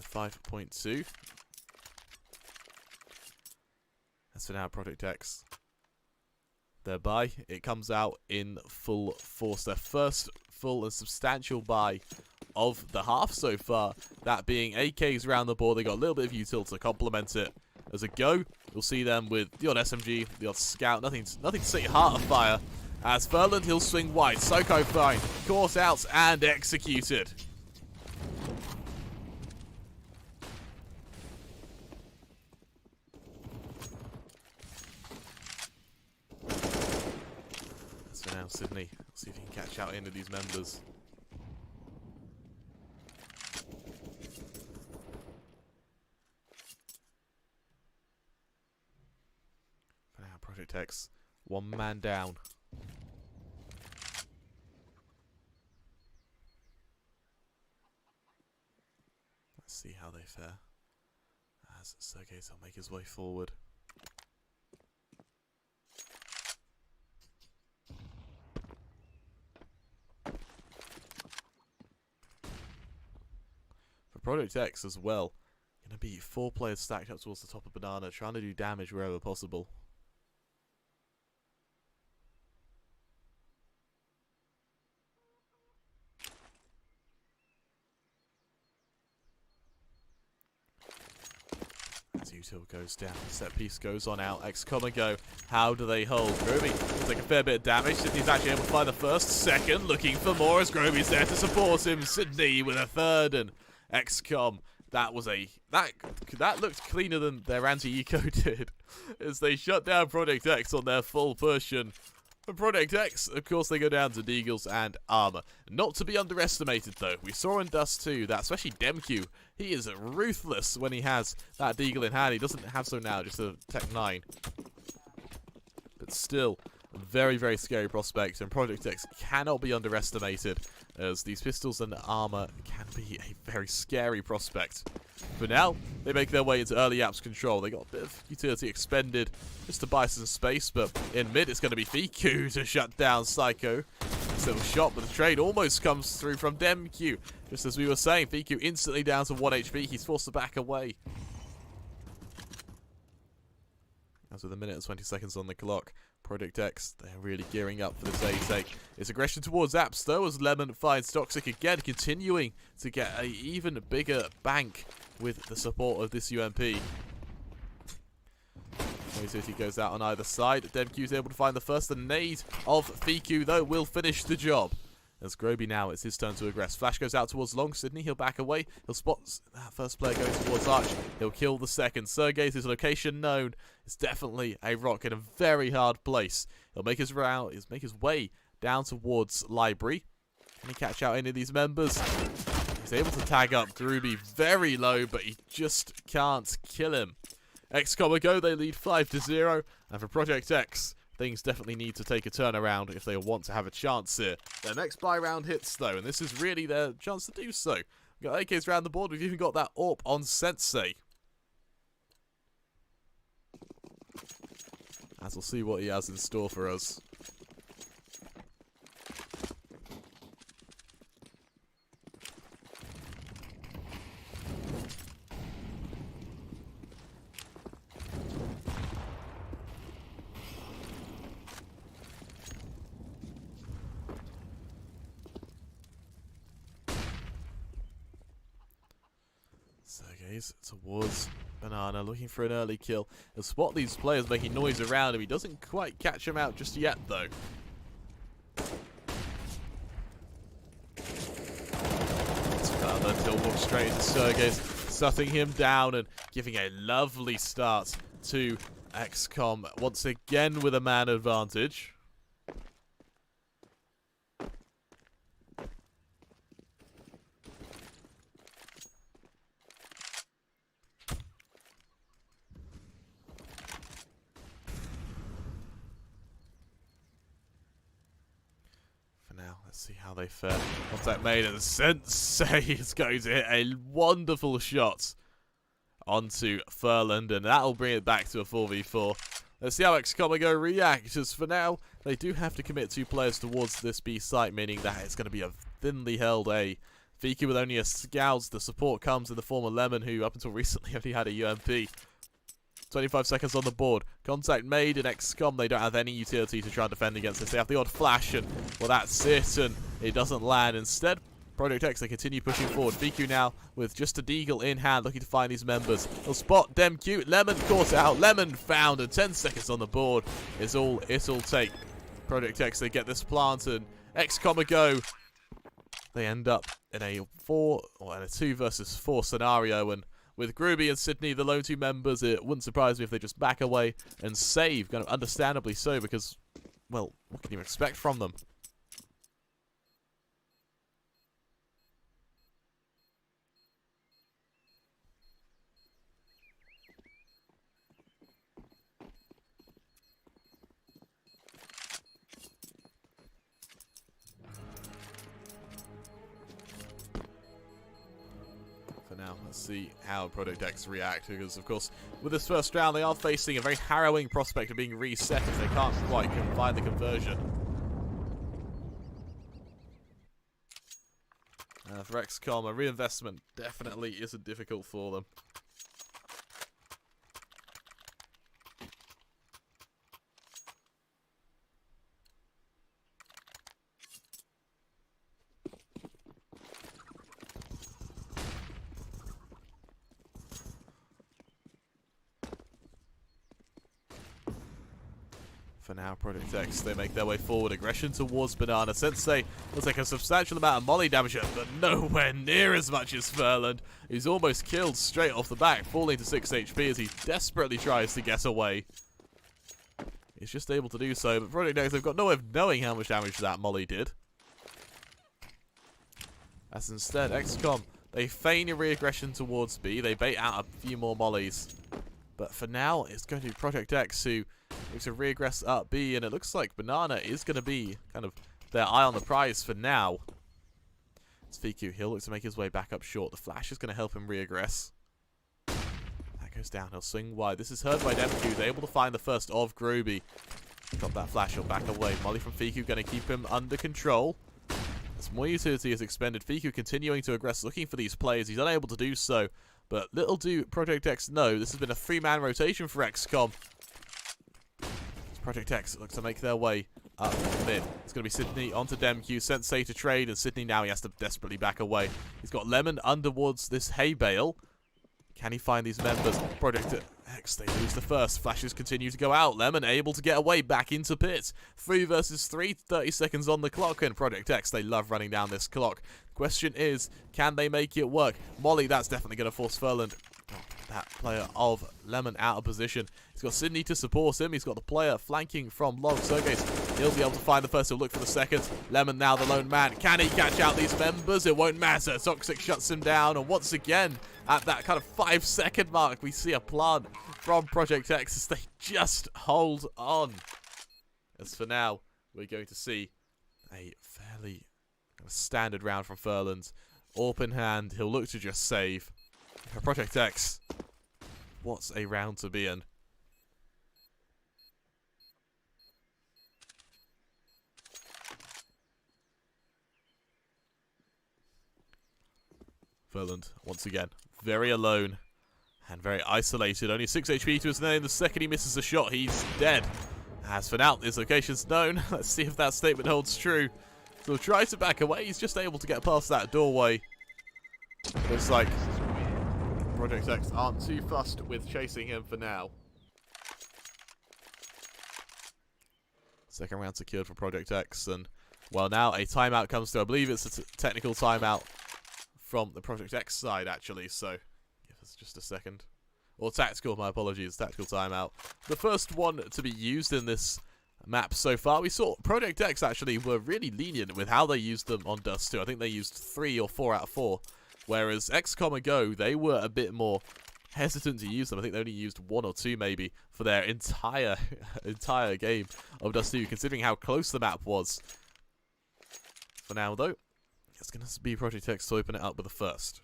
5.2. That's for now, Project X. Their buy, it comes out in full force. Their first full and substantial buy of the half so far. That being AKs around the board. They got a little bit of util to complement it. As a go, you'll see them with the odd SMG, the odd scout, nothing to set your heart afire. As Furland, he'll swing wide. Psycho fine, caught out and executed. That's for now, Sydney. Let's see if he can catch out into these members. For now, Project X, 1 man down. Let's see how they fare as Sergei's will make his way forward. For Project X as well, going to be 4 players stacked up towards the top of Banana, trying to do damage wherever possible. Util goes down, set piece goes on out, Xcom-ago, how do they hold? Groovy will take a fair bit of damage. Sydney's actually able to find the first, second, looking for more as Groovy's there to support him. Sydney with a third, and Xcom, that looked cleaner than their anti-eco did, as they shut down Project X on their full push, and for Project X, of course, they go down to Deagles and Armor. Not to be underestimated, though. We saw in Dust 2 that, especially DemQ, he is ruthless when he has that Deagle in hand. He doesn't have so now, just a Tech 9. But still, very, very scary prospect, and Project X cannot be underestimated, as these pistols and armor can be a very scary prospect. For now, they make their way into early apps control. They got a bit of utility expended just to buy some space, but in mid it's going to be Fiku to shut down Psycho. Still shot, but the trade almost comes through from DemQ. Just as we were saying, Fiku instantly down to 1 HP. He's forced to back away. As with a minute and 20 seconds on the clock, Project X, they're really gearing up for this A-take. It's aggression towards Apps, though, as Lemon finds Toxic again, continuing to get an even bigger bank with the support of this UMP. City goes out on either side. Demq's able to find the first. The nade of Fiku, though, will finish the job. As Groby now, it's his turn to aggress. Flash goes out towards Long. Sydney, he'll back away. He'll spot that first player going towards Arch. He'll kill the second. Sergey's his location known. It's definitely a rock in a very hard place. He'll make his way down towards Library. Can he catch out any of these members? He's able to tag up Groby very low, but he just can't kill him. Xcom-ago, they lead 5-0. And for Project X, things definitely need to take a turnaround if they want to have a chance here. Their next buy round hits, though, and this is really their chance to do so. We've got AKs around the board. We've even got that AWP on Sensei. As we'll see what he has in store for us. Sergey's towards Banana, looking for an early kill. He'll spot these players making noise around him. He doesn't quite catch them out just yet, though. He'll walk straight into Sergey's, shutting him down and giving a lovely start to Xcom, once again with a man advantage. Now, let's see how they fare. Contact made, and Sensei is going to hit a wonderful shot onto Furland, and that'll bring it back to a 4v4. Let's see how Xcom-ago react, as for now, they do have to commit 2 players towards this B site, meaning that it's going to be a thinly held A. Fiku with only a scout, the support comes in the form of Lemon, who up until recently only had a UMP. 25 seconds on the board. Contact made in Xcom. They don't have any utility to try and defend against this. They have the odd flash, and well, that's it, and it doesn't land. Instead, Project X, they continue pushing forward. Fiku now with just a deagle in hand, looking to find these members. They'll spot Demq. Lemon caught out. Lemon found, and 10 seconds on the board is all it'll take. Project X, they get this planted. Xcom-ago, they end up in a 2 versus 4 scenario, and with Groby and Sydney, the lone 2 members, it wouldn't surprise me if they just back away and save, kind of understandably so, because, well, what can you expect from them? Now, let's see how Project X react, because, of course, with this first round, they are facing a very harrowing prospect of being reset if they can't quite find the conversion. For Xcom, a reinvestment definitely isn't difficult for them. For now, Project X, they make their way forward. Aggression towards Banana. Sensei will take a substantial amount of molly damage, but nowhere near as much as Furland. He's almost killed straight off the back, falling to 6 HP as he desperately tries to get away. He's just able to do so, but Project X, they've got no way of knowing how much damage that molly did. As instead, Xcom, they feign a re-aggression towards B. They bait out a few more mollies. But for now, it's going to be Project X who looks to regress up B, and it looks like Banana is going to be kind of their eye on the prize for now. It's Fiku. He'll look to make his way back up short. The flash is going to help him regress. That goes down. He'll swing wide. This is heard by Demq. They're able to find the first of Groby. Got that flash. He'll back away. Molly from Fiku going to keep him under control. As more utility is expended, Fiku continuing to aggress, looking for these players. He's unable to do so. But little do Project X know, this has been a 3-man rotation for Xcom. Project X looks to make their way up mid. It's going to be Sydney onto DemQ, Sensei to trade, and Sydney now he has to desperately back away. He's got Lemon underwards this hay bale. Can he find these members? Project X, they lose the first. Flashes continue to go out. Lemon able to get away back into pit. 3 versus 3, 30 seconds on the clock, and Project X, they love running down this clock. Question is, can they make it work? Molly, that's definitely going to force Furland, that player of Lemon, out of position. He's got Sydney to support him. He's got the player flanking from long. Sergejs, he'll be able to find the first. He'll look for the second. Lemon now the lone man. Can he catch out these members? It won't matter. Toxic shuts him down. And once again, at that kind of 5-second mark, we see a plant from Project X as they just hold on. As for now, we're going to see a fairly standard round from Furland. AWP in hand. He'll look to just save. For Project X, what's a round to be in? Furland, once again, very alone and very isolated. Only 6 HP to his name. The second he misses a shot, he's dead. As for now, his location's known. Let's see if that statement holds true. So he'll try to back away. He's just able to get past that doorway. Looks like Project X aren't too fussed with chasing him for now. Second round secured for Project X, and well, now a timeout comes through. I believe it's a technical timeout from the Project X side, actually, so give us just a second. Or tactical, my apologies, tactical timeout. The first one to be used in this map so far. We saw Project X actually were really lenient with how they used them on Dust 2. I think they used 3 or 4 out of 4. Whereas Xcom-ago, they were a bit more hesitant to use them. I think they only used 1 or 2 maybe for their entire game of Dust 2, considering how close the map was. For now, though, it's going to be Project X to open it up with the first.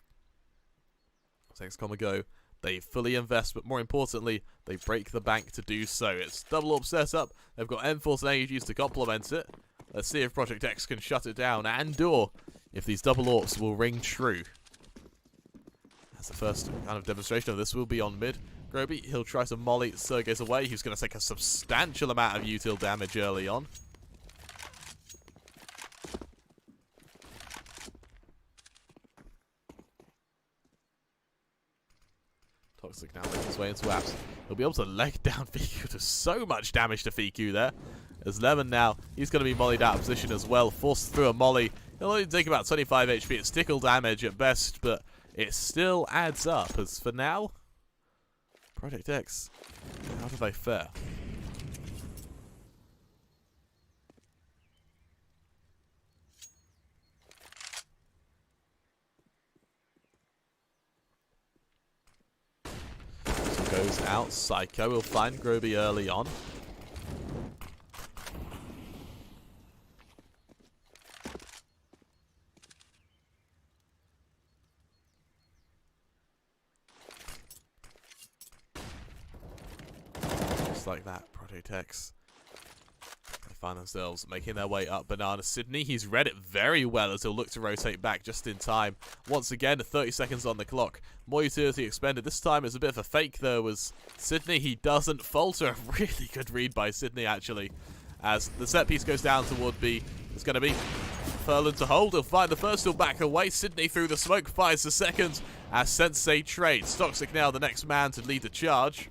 Xcom-ago, they fully invest, but more importantly, they break the bank to do so. It's double AWP setup. They've got M-Force and AGs to complement it. Let's see if Project X can shut it down, and/or if these double AWPs will ring true. That's the first kind of demonstration of this will be on mid. Groby, he'll try to molly Sergejs away. He's going to take a substantial amount of util damage early on. Toxic now makes his way into apps. He'll be able to leg down Fiku. There's so much damage to Fiku there. As Lemon now, he's going to be mollied out of position as well. Forced through a molly. He'll only take about 25 HP. It's tickle damage at best, but it still adds up. As for now, Project X, how do they fare? So goes out. Psycho will find Groby early on. Like that, Project X, they find themselves making their way up Banana. Sydney, he's read it very well as he'll look to rotate back just in time. Once again, 30 seconds on the clock. More utility expended. This time it's a bit of a fake though, as Sydney, he doesn't falter. Really good read by Sydney actually. As the set piece goes down toward B, it's going to be Furland to hold. He'll find the first, he'll back away. Sydney through the smoke, fires the second as Sensei trades. Toxic now the next man to lead the charge.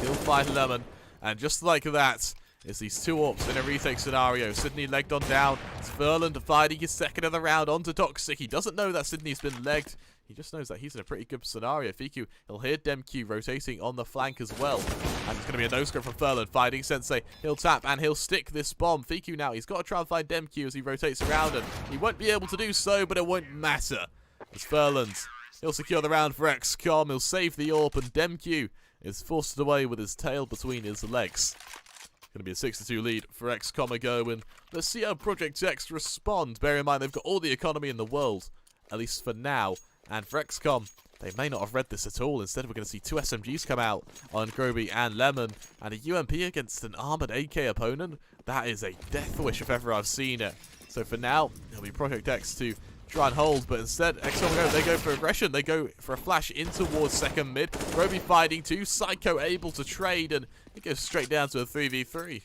He'll find Lemon, and just like that, it's these 2 AWPs in a retake scenario. Sydney legged on down. It's Furland fighting his second of the round onto Toxic. He doesn't know that Sydney's been legged. He just knows that he's in a pretty good scenario. Fiku, he'll hear DemQ rotating on the flank as well. And it's going to be a no-scope from Furland fighting Sensei. He'll tap and he'll stick this bomb. Fiku now, he's got to try and find DemQ as he rotates around, and he won't be able to do so, but it won't matter. It's Furland. He'll secure the round for Xcom. He'll save the AWP, and DemQ is forced away with his tail between his legs. Going to be a 6-2 lead for Xcom-ago, and let's see how Project X respond. Bear in mind, they've got all the economy in the world, at least for now. And for Xcom, they may not have read this at all. Instead, we're going to see 2 SMGs come out on Groby and Lemon, and a UMP against an armored AK opponent. That is a death wish if ever I've seen it. So for now, it'll be Project X to try and hold, but instead, Xcom-ago, they go for aggression. They go for a flash in towards second mid. Roby fighting too. Psycho able to trade, and it goes straight down to a 3v3.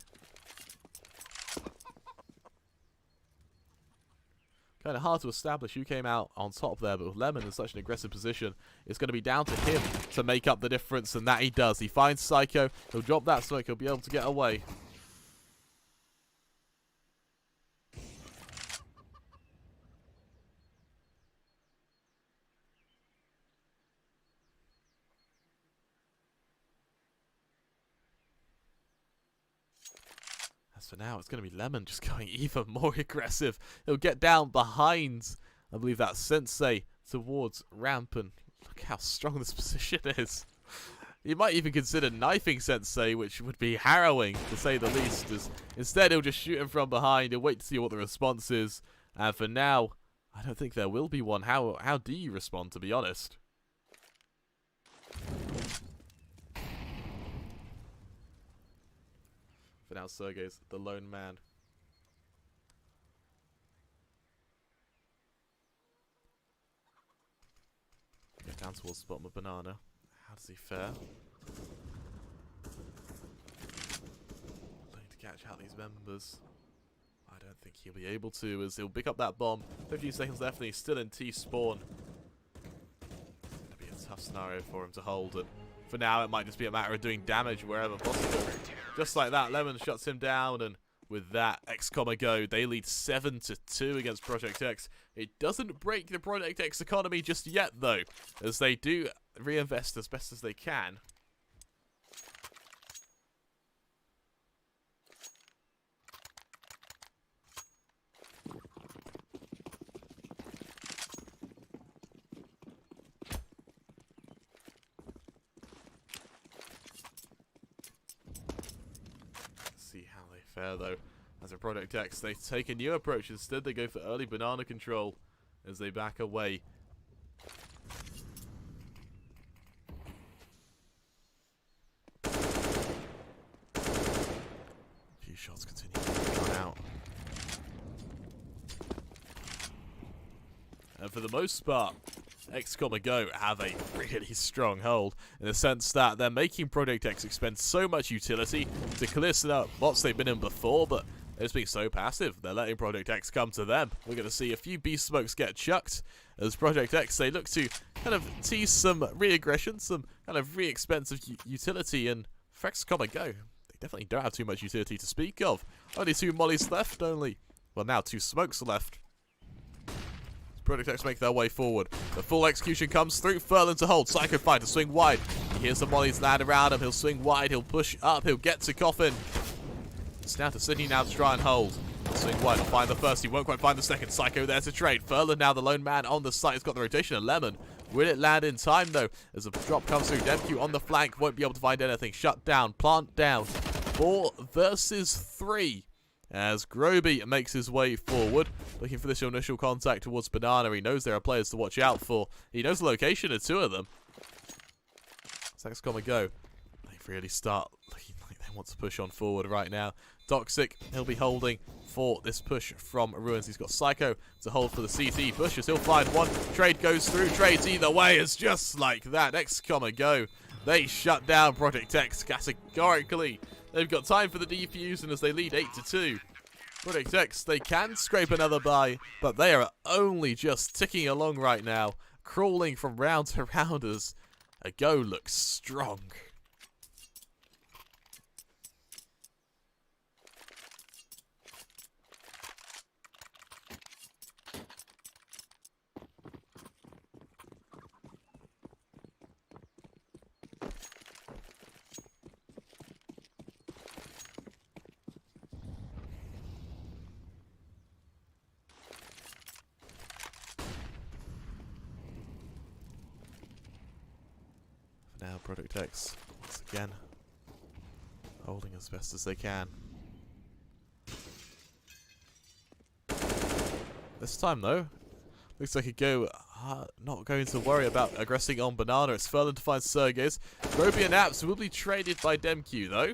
Kind of hard to establish who came out on top there, but with Lemon in such an aggressive position, it's going to be down to him to make up the difference, and that he does. He finds Psycho. He'll drop that smoke. He'll be able to get away. For now, it's going to be Lemon just going even more aggressive. He'll get down behind, I believe that's Sensei, towards ramp, and look how strong this position is. You might even consider knifing Sensei, which would be harrowing, to say the least. As instead, he'll just shoot him from behind. He'll wait to see what the response is. And for now, I don't think there will be one. How do you respond, to be honest? For now, Sergey's the lone man. Get down towards the bottom of Banana. How does he fare? Looking to catch out these members. I don't think he'll be able to, as he'll pick up that bomb. 15 seconds left, and he's still in T-spawn. It'll be a tough scenario for him to hold, and for now, it might just be a matter of doing damage wherever possible. Just like that, Lemon shuts him down, and with that, Xcom-ago, they lead 7-2 against Project X. It doesn't break the Project X economy just yet, though, as they do reinvest as best as they can. Fair though, as a Project X, they take a new approach. Instead, they go for early banana control as they back away. A few shots continue to run out. And for the most part, Xcom-ago have a really strong hold, in the sense that they're making Project X expend so much utility to clear some bots they've been in before, but they're just being so passive. They're letting Project X come to them. We're going to see a few beast smokes get chucked as Project X, they look to kind of tease some re-aggression, some kind of re-expensive utility, and for Xcom-ago, they definitely don't have too much utility to speak of. Only 2 mollies left, well, now 2 smokes left. Project X make their way forward. The full execution comes through. Furlan to hold. Psycho fight to swing wide. He hears the mollies land around him. He'll swing wide. He'll push up. He'll get to Coffin. It's down to Sydney now to try and hold. He'll swing wide. He'll find the first. He won't quite find the second. Psycho there to trade. Furlan now the lone man on the site. He's got the rotation of Lemon. Will it land in time though? As a drop comes through. Demq on the flank. Won't be able to find anything. Shut down. Plant down. 4 versus 3. As Groby makes his way forward, looking for this initial contact towards Banana. He knows there are players to watch out for. He knows the location of 2 of them. Xcom-ago, they really start looking like they want to push on forward right now. Toxic, he'll be holding for this push from Ruins. He's got Psycho to hold for the CT. Pushes, he'll find one. Trade goes through. Trades either way. It's just like that. Xcom-ago, they shut down Project X categorically. They've got time for the defuse, and as they lead 8-2, Project X, they can scrape another bye, but they are only just ticking along right now, crawling from round to round as Ago looks strong. Now Project X, once again, holding as best as they can. This time though, looks like Ago not going to worry about aggressing on Banana. It's Furlan to find Sergey's. Roby and Apps will be traded by Demq though.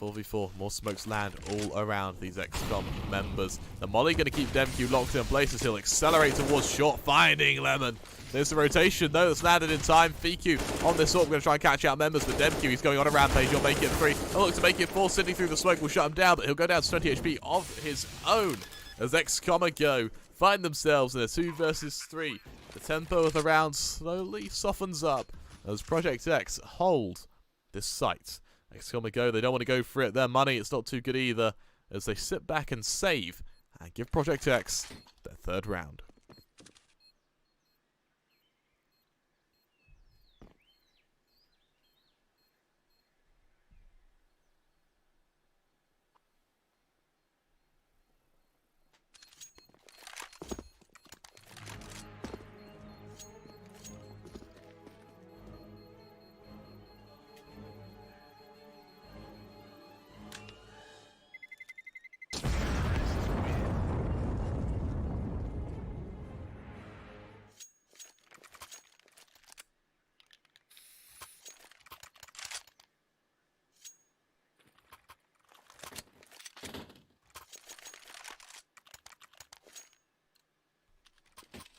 4v4, more smokes land all around these XCOM members. The Molly going to keep Demq locked in place as he'll accelerate towards short, finding Lemon. There's the rotation though that's landed in time. FQ on this AWP going to try and catch out members, but Demq, he's going on a rampage. He'll make it 3. He'll look to make it 4. Sydney through the smoke will shut him down, but he'll go down to 20 HP of his own as Xcom-ago find themselves in a 2 versus 3. The tempo of the round slowly softens up as Project X hold this site. Xcom-ago, they don't want to go for it. Their money, it's not too good either, as they sit back and save and give Project X their 3rd round.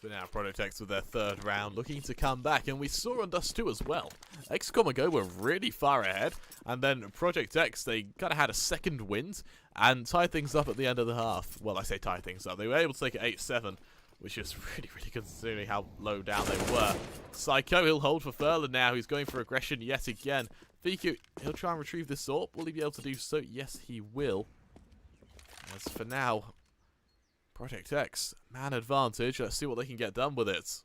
But now Project X with their 3rd round, looking to come back, and we saw on Dust 2 as well. Xcom-ago were really far ahead, and then Project X, they kind of had a 2nd wind, and tied things up at the end of the half. Well, I say tie things up, they were able to take it 8-7, which is really good considering how low down they were. Psycho, he'll hold for Furlan now, he's going for aggression yet again. VQ, he'll try and retrieve this AWP, will he be able to do so? Yes, he will. As for now, Project X, man advantage. Let's see what they can get done with it.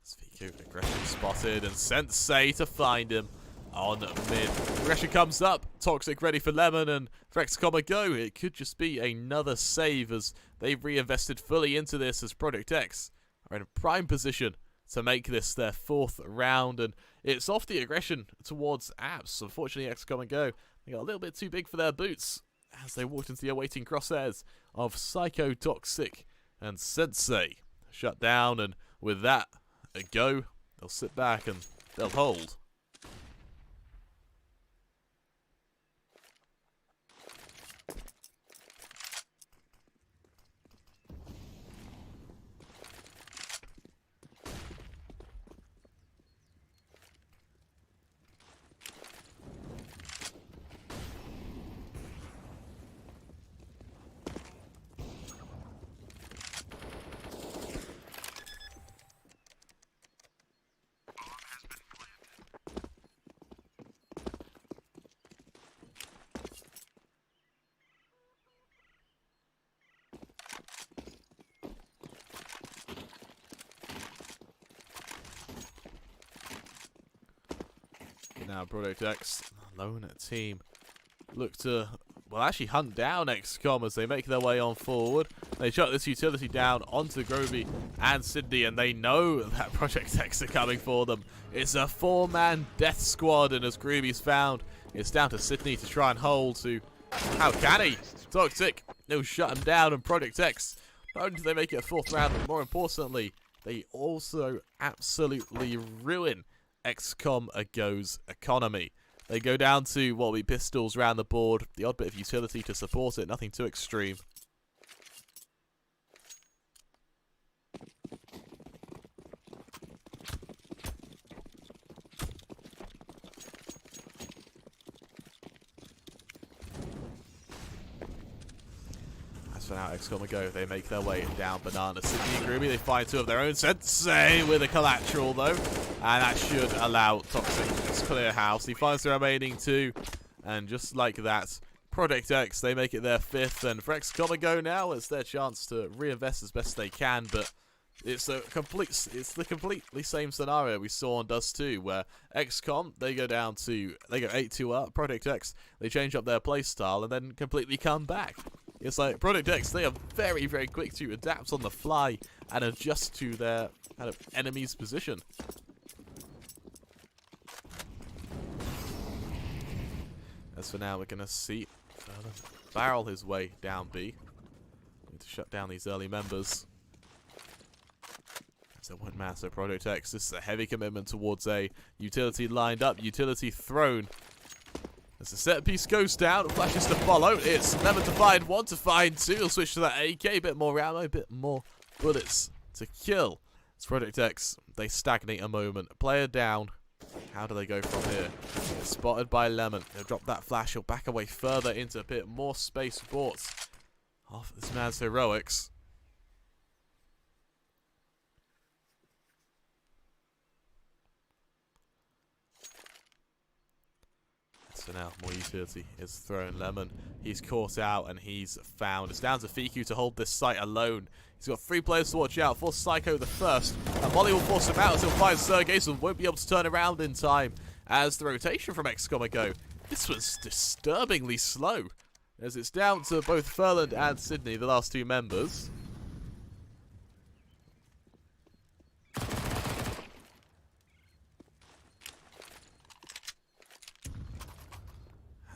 VQ, aggression spotted, and Sensei to find him on mid. Aggression comes up, Toxic ready for Lemon, and for Xcom-ago, it could just be another save as they've reinvested fully into this as Project X are in a prime position to make this their 4th round, and it's off the aggression towards Abs. Unfortunately, Xcom-ago, they got a little bit too big for their boots as they walked into the awaiting crosshairs of Psycho, Toxic, and Sensei. Shut down, and with that a go, they'll sit back and they'll hold. Now Project X, lone team, look to, well, actually hunt down XCOM as they make their way on forward. They shut this utility down onto Groby and Sydney, and they know that Project X are coming for them. It's a 4-man death squad, and as Groby's found, it's down to Sydney to try and hold to, how can he? Toxic, they'll shut him down, and Project X, not only do they make it a 4th round, but more importantly, they also absolutely ruin Xcom-ago's economy. They go down to what will be pistols around the board, the odd bit of utility to support it, nothing too extreme. So now Xcom-ago, they make their way down Banana. Sydney and Groovy, they find 2 of their own. Sensei with a collateral though, and that should allow Toxic to clear house. He finds the remaining 2, and just like that, Project X, they make it their 5th, and for Xcom-ago now, it's their chance to reinvest as best they can, but it's the completely same scenario we saw on Dust 2, where XCOM, they go 8-2 up, Project X, they change up their playstyle, and then completely come back. It's like Project X, they are very quick to adapt on the fly and adjust to their kind of enemy's position. As for now, we're going to see Furlan barrel his way down B. Need to shut down these early members. As So one man, so Project X, this is a heavy commitment towards a utility lined up, utility thrown. As the set piece goes down, flashes to follow. It's Lemon to find 1 to find 2. He'll switch to that AK, a bit more ammo, a bit more bullets to kill. It's Project X, they stagnate a moment. Player down. How do they go from here? They're spotted by Lemon. He'll drop that flash. He'll back away further into a bit more space bought off this man's heroics. So now more utility is thrown. Lemon, he's caught out and he's found. It's down to Fiku to hold this site alone. He's got 3 players to watch out. For Psycho the first. And Molly will force him out until find Sergey, so won't be able to turn around in time. As the rotation from Xcom-ago, this was disturbingly slow. As it's down to both Furland and Sydney, the last 2 members.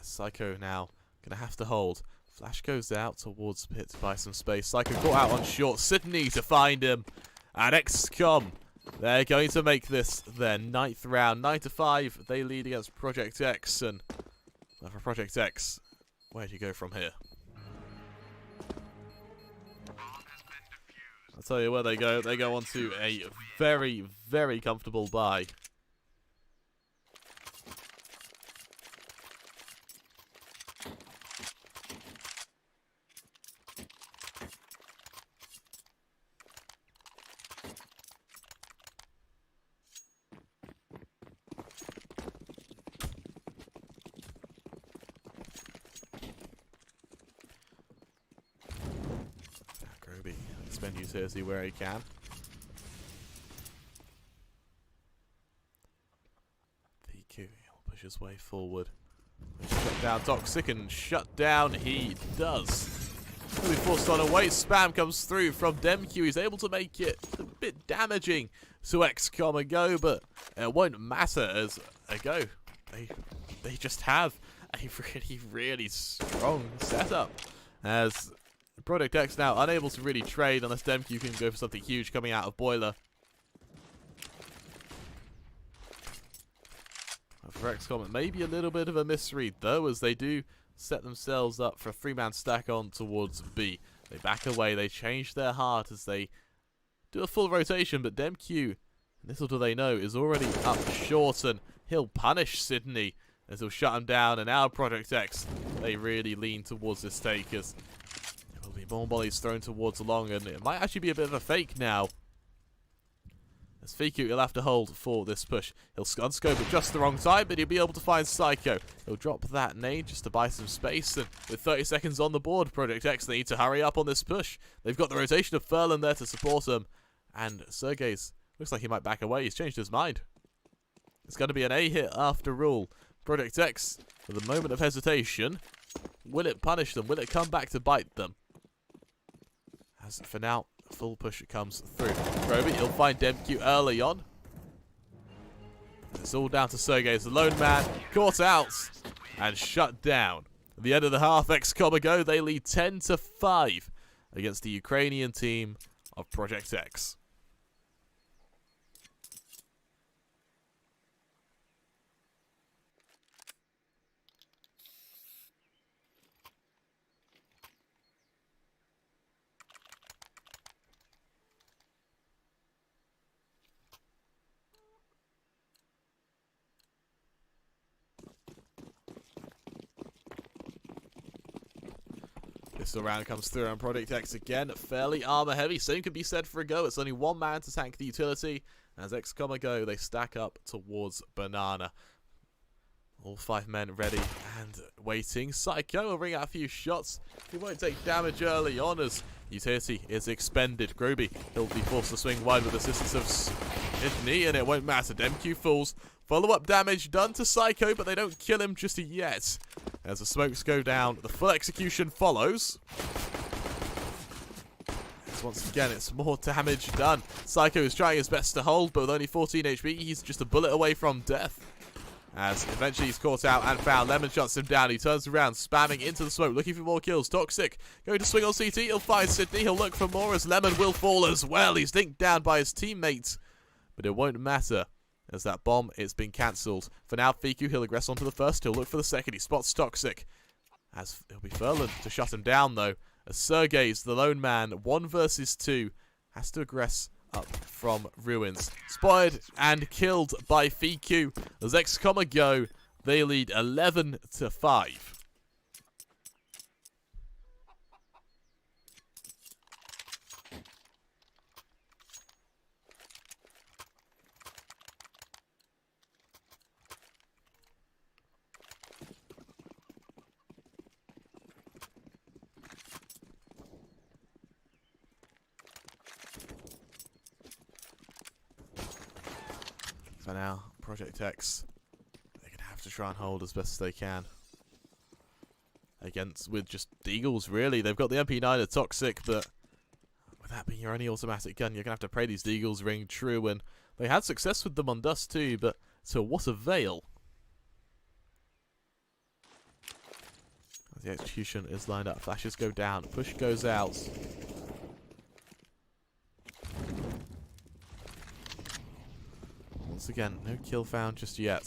Psycho now gonna have to hold. Flash goes out towards Pit to buy some space. Psycho caught out on short. Sydney to find him. And XCOM, they're going to make this their 9th round. 9-5, they lead against Project X. And for Project X, where do you go from here? I'll tell you where they go. They go on to a very, very comfortable bye. Spend utility where he can. PQ will push his way forward. Shut down Toxic, and shut down he does. He'll be forced on away. Spam comes through from Demq. He's able to make it a bit damaging to Xcom-ago, but it won't matter as Ago. They just have a really, really strong setup. As Project X now unable to really trade unless Demq can go for something huge coming out of Boiler. For XCOM, it may be a little bit of a misread though, as they do set themselves up for a 3-man stack on towards B. They back away, they change their heart as they do a full rotation, but Demq, little do they know, is already up short, and he'll punish Sydney as he'll shut him down. And now Project X, they really lean towards this take as more volleys thrown towards Long, and it might actually be a bit of a fake now. As Fiku, he'll have to hold for this push. He'll unscope at just the wrong time, but he'll be able to find Psycho. He'll drop that nade just to buy some space, and with 30 seconds on the board, Project X, they need to hurry up on this push. They've got the rotation of Furlan there to support him, and Sergey's looks like he might back away. He's changed his mind. It's going to be an A hit after all. Project X, with a moment of hesitation, will it punish them? Will it come back to bite them? As for now, full push comes through. Roby, he'll find Demq early on. It's all down to Sergey as the lone man, caught out and shut down. At the end of the half, Xcom-ago, they lead 10-5 against the Ukrainian team of Project X. Pistol round comes through on Project X again, fairly armor heavy. Same can be said for Ago. It's only 1 man to tank the utility. As Xcom-ago, they stack up towards Banana. All 5 men ready and waiting. Psycho will ring out a few shots. He won't take damage early on as utility is expended. Groby, he'll be forced to swing wide with assistance of Sydney, and it won't matter. Demq falls. Follow-up damage done to Psycho, but they don't kill him just yet. As the smokes go down, the full execution follows. As once again, it's more damage done. Psycho is trying his best to hold, but with only 14 HP, he's just a bullet away from death. As eventually he's caught out and found. Lemon shuts him down. He turns around, spamming into the smoke, looking for more kills. Toxic going to swing on CT. He'll find Sydney. He'll look for more as Lemon will fall as well. He's dinked down by his teammates, but it won't matter as that bomb is being cancelled. For now, Fiku, he'll aggress onto the first. He'll look for the second. He spots Toxic. As it'll be Furlan to shut him down, though. As Sergey's the lone man, 1 versus 2, has to aggress up from Ruins. Spotted and killed by Fiku. As Xcom-ago, they lead 11-5. For now, Project X, they're going to have to try and hold as best as they can. With just Deagles, really. They've got the MP9 of Toxic, but with that being your only automatic gun, you're going to have to pray these Deagles ring true. And they had success with them on Dust too, but to what avail? The execution is lined up. Flashes go down. Push goes out. Once again, no kill found just yet.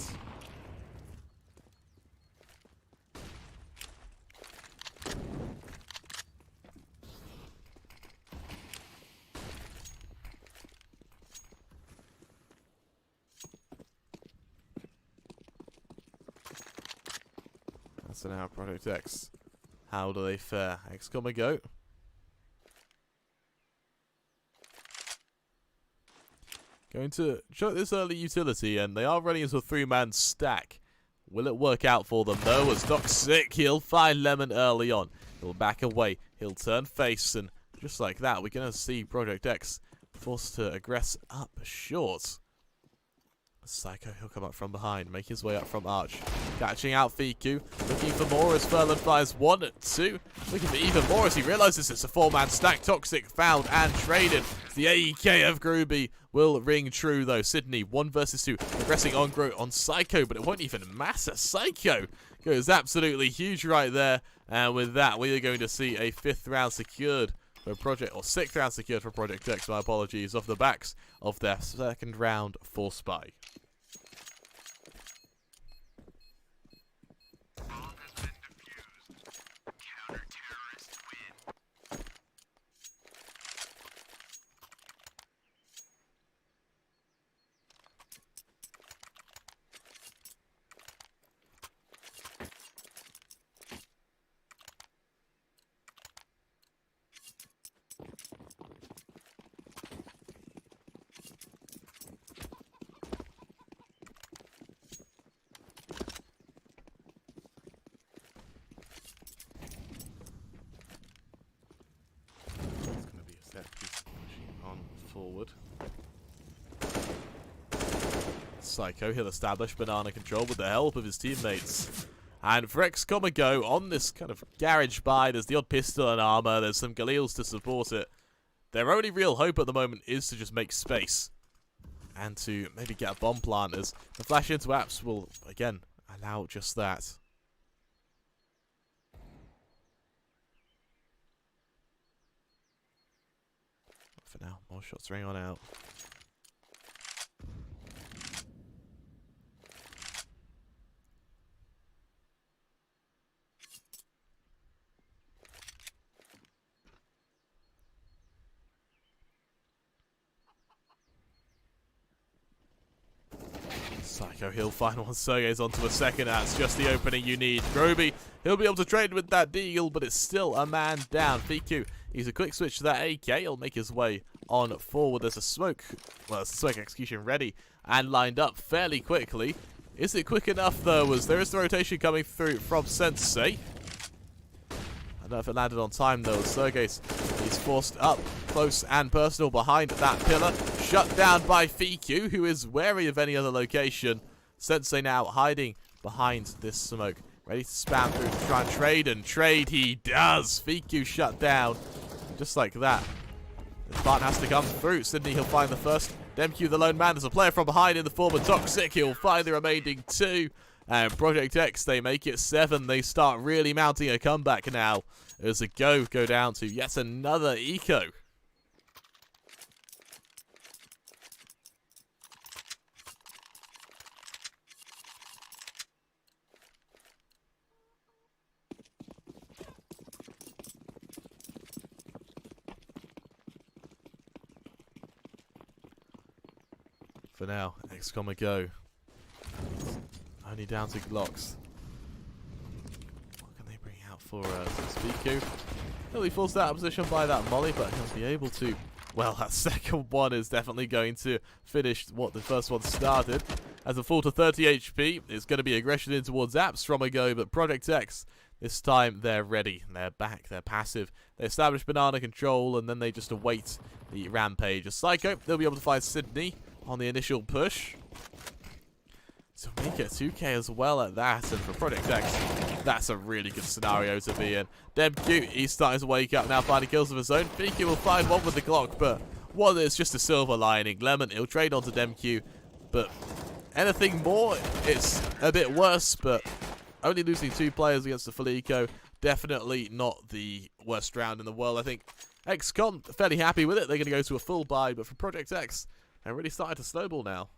So now Project X. How do they fare? Xcom-ago. Going to chuck this early utility, and they are running into a 3-man stack. Will it work out for them? No, as Toxic, he'll find Lemon early on. He'll back away. He'll turn face, and just like that, we're going to see Project X forced to aggress up short. Psycho, he'll come up from behind, make his way up from Arch. Catching out Fiku, looking for more as Furlan fires 1, 2. Looking for even more as he realizes it's a 4-man stack. Toxic found and traded. The AEK of Groovy will ring true though. Sydney, 1 versus 2, aggressing on Psycho, but it won't even matter. Psycho goes absolutely huge right there. And with that, we are going to see a 5th round secured for Project, or 6th round secured for Project X, my apologies, off the backs of their 2nd round for Spy. Forward. Psycho, he'll establish banana control with the help of his teammates. And for Xcom-ago, on this kind of garage buy, there's the odd pistol and armor, there's some Galils to support it. Their only real hope at the moment is to just make space. And to maybe get a bomb plant, as the flash into apps will, again, allow just that. For now, more shots ring on out. Psycho, he'll find one. Sergey's onto a second. That's just the opening you need. Groby, he'll be able to trade with that deal, but it's still a man down. Fiku, he's a quick switch to that AK. He'll make his way on forward. There's a smoke. Well, there's a smoke execution ready and lined up fairly quickly. Is it quick enough, though, as there is the rotation coming through from Sensei? I don't know if it landed on time, though. Sergey's he's forced up close and personal behind that pillar. Shut down by Fiku, who is wary of any other location. Sensei now hiding behind this smoke. Ready to spam through to try and trade he does. Fiku shut down. Just like that. The plant has to come through. Sydney, he'll find the first. Demq, the lone man. There's a player from behind in the form of Toxic. He'll find the remaining 2. And Project X, they make it 7. They start really mounting a comeback now. As a go down to yet another eco. For now, Xcom-ago. Only down to Glocks. What can they bring out for Spiku? He'll be forced out of position by that Molly, but he'll be able to... Well, that second one is definitely going to finish what the first one started. As a fall to 30 HP, it's going to be aggression in towards Apps from a go, but Project X, this time they're ready. They're back, they're passive. They establish banana control, and then they just await the rampage. As Psycho, they'll be able to find Sydney on the initial push. So make it 2k as well at that, and for Project X, that's a really good scenario to be in. Demq, he's starting to wake up now, finding kills of his own. Fiku will find one with the Glock, but one is just a silver lining. Lemon, he'll trade onto Demq, but anything more, it's a bit worse, but only losing 2 players against the full eco, definitely not the worst round in the world. I think XCOM, fairly happy with it. They're going to go to a full buy, but for Project X, they're really starting to snowball now.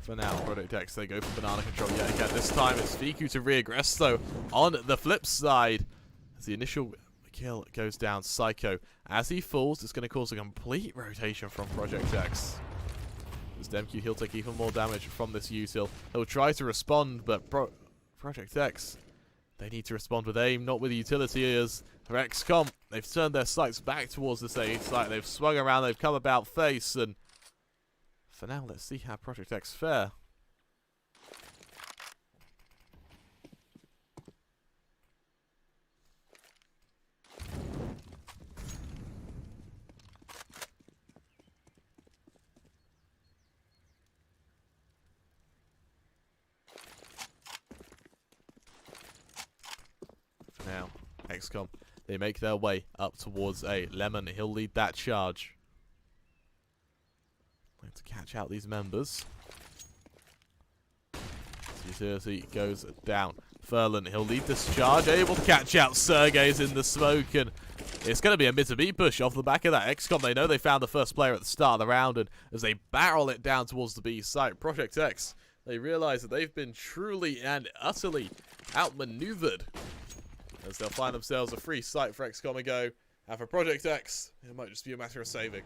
For now, Project X, they go for banana control yet again. This time it's Fiku to re-aggress, though, on the flip side. As the initial kill goes down, Psycho, as he falls, it's going to cause a complete rotation from Project X. As Demq, he'll take even more damage from this util. He'll try to respond, but Project X, they need to respond with aim, not with utility. As for XCOM, they've turned their sights back towards this A site. They've swung around, they've come about face, and for now, let's see how Project X fare. For now, XCOM, they make their way up towards A. Lemon, he'll lead that charge. To catch out these members. Utility goes down. Furlan, he'll lead this charge, able to catch out Sergey's in the smoke, and it's going to be a mid to B push off the back of that. XCOM, they know they found the first player at the start of the round, and as they barrel it down towards the B site, Project X, they realize that they've been truly and utterly outmaneuvered, as they'll find themselves a free site for Xcom-ago, and for Project X, it might just be a matter of saving.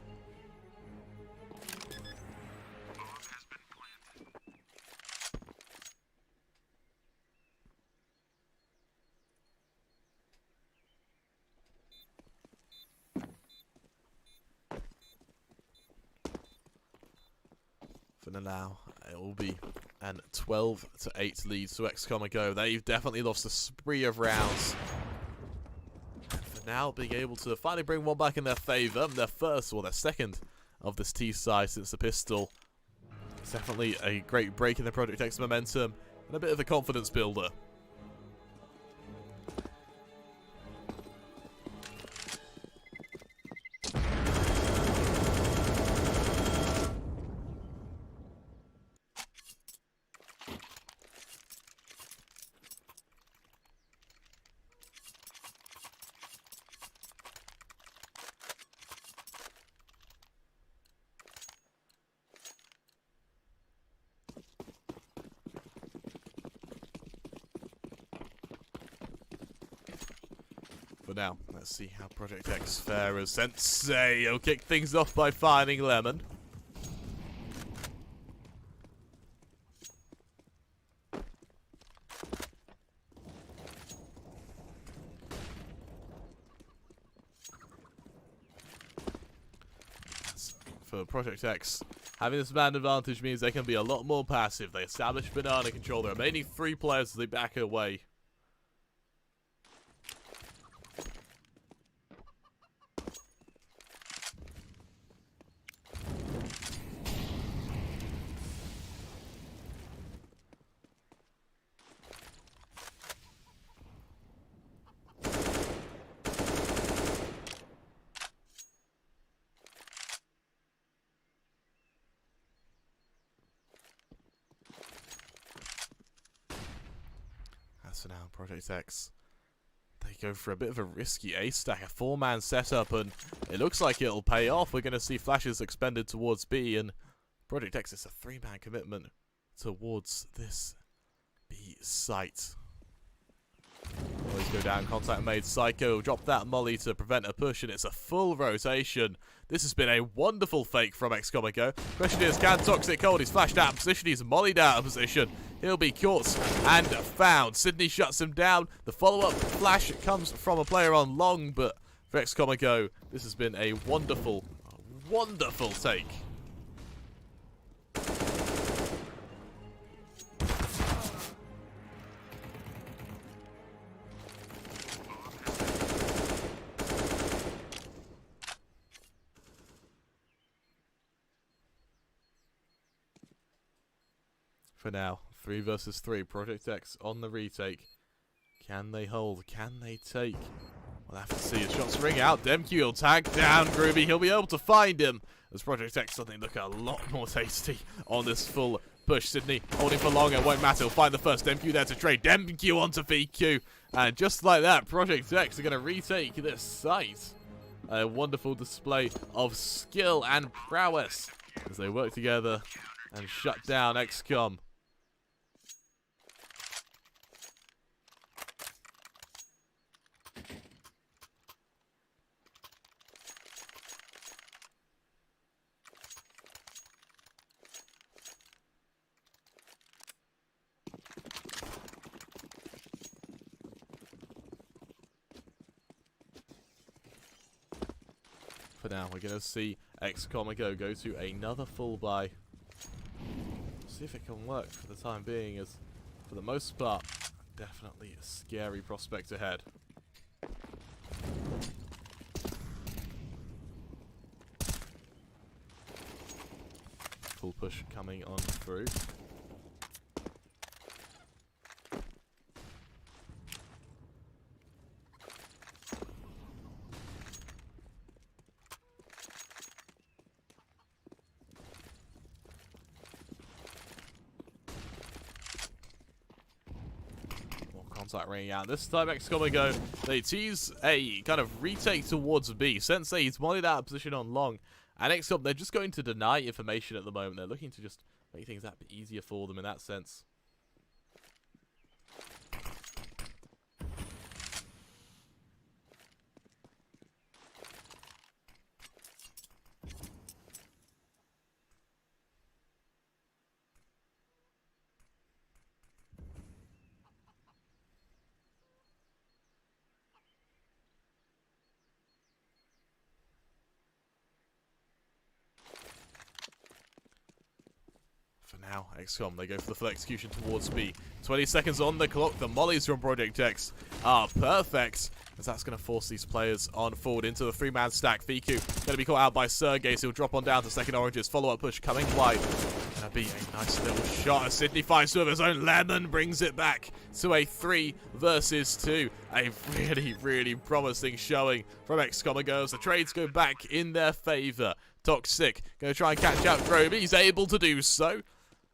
For now, it will be an 12-8 lead to Xcom-ago. They've definitely lost a spree of rounds. And for now, being able to finally bring one back in their favour, their first or their second of this T side since the pistol. It's definitely a great break in the Project X momentum and a bit of a confidence builder. For now, let's see how Project X fare as Sensei. He'll kick things off by finding Lemon. For Project X, Having this man advantage means they can be a lot more passive. They establish banana control. The remaining 3 players as they back away. So now Project X, they go for a bit of a risky ace stack, a 4-man setup, and it looks like it'll pay off. We're going to see flashes expended towards B, and Project X is a 3-man commitment towards this B site. Mollies go down, contact made, Psycho drop that molly to prevent a push, and it's a full rotation. This has been a wonderful fake from Xcom-ago. Question is, can Toxic hold? He's flashed out of position, he's mollied out of position. He'll be caught and found. Sydney shuts him down. The follow-up flash comes from a player on long, but for Xcom-ago, this has been a wonderful, wonderful take. For now, 3 versus 3, Project X on the retake. Can they hold? Can they take? We'll have to see. His shots ring out. Demq will tag down Groovy. He'll be able to find him as Project X suddenly look a lot more tasty on this full push. Sydney holding for long. It won't matter. He'll find the first. Demq there to trade. Demq onto VQ. And just like that, Project X are going to retake this site. A wonderful display of skill and prowess as they work together and shut down Xcom. For now, we're going to see Xcom-ago go to another full buy. See if it can work for the time being, as for the most part, definitely a scary prospect ahead. Full push coming on through. Contact ringing out. This time Xcom-ago, they tease a kind of retake towards B. Sensei, he's mollied out of position on long. And Xcom, they're just going to deny information at the moment. They're looking to just make things that bit easier for them in that sense. For now, Xcom, they go for the full execution towards B. 20 seconds on the clock. The mollies from Project X are perfect, as that's going to force these players on forward into the 3-man stack. VQ going to be caught out by Sergey, so he'll drop on down to second oranges. Follow-up push coming wide. Going to be a nice little shot as Sydney finds two of his own. Lemon brings it back to a 3 versus 2. A really, really promising showing from Xcom-ago as the trades go back in their favour. Toxic going to try and catch out Groby. He's able to do so.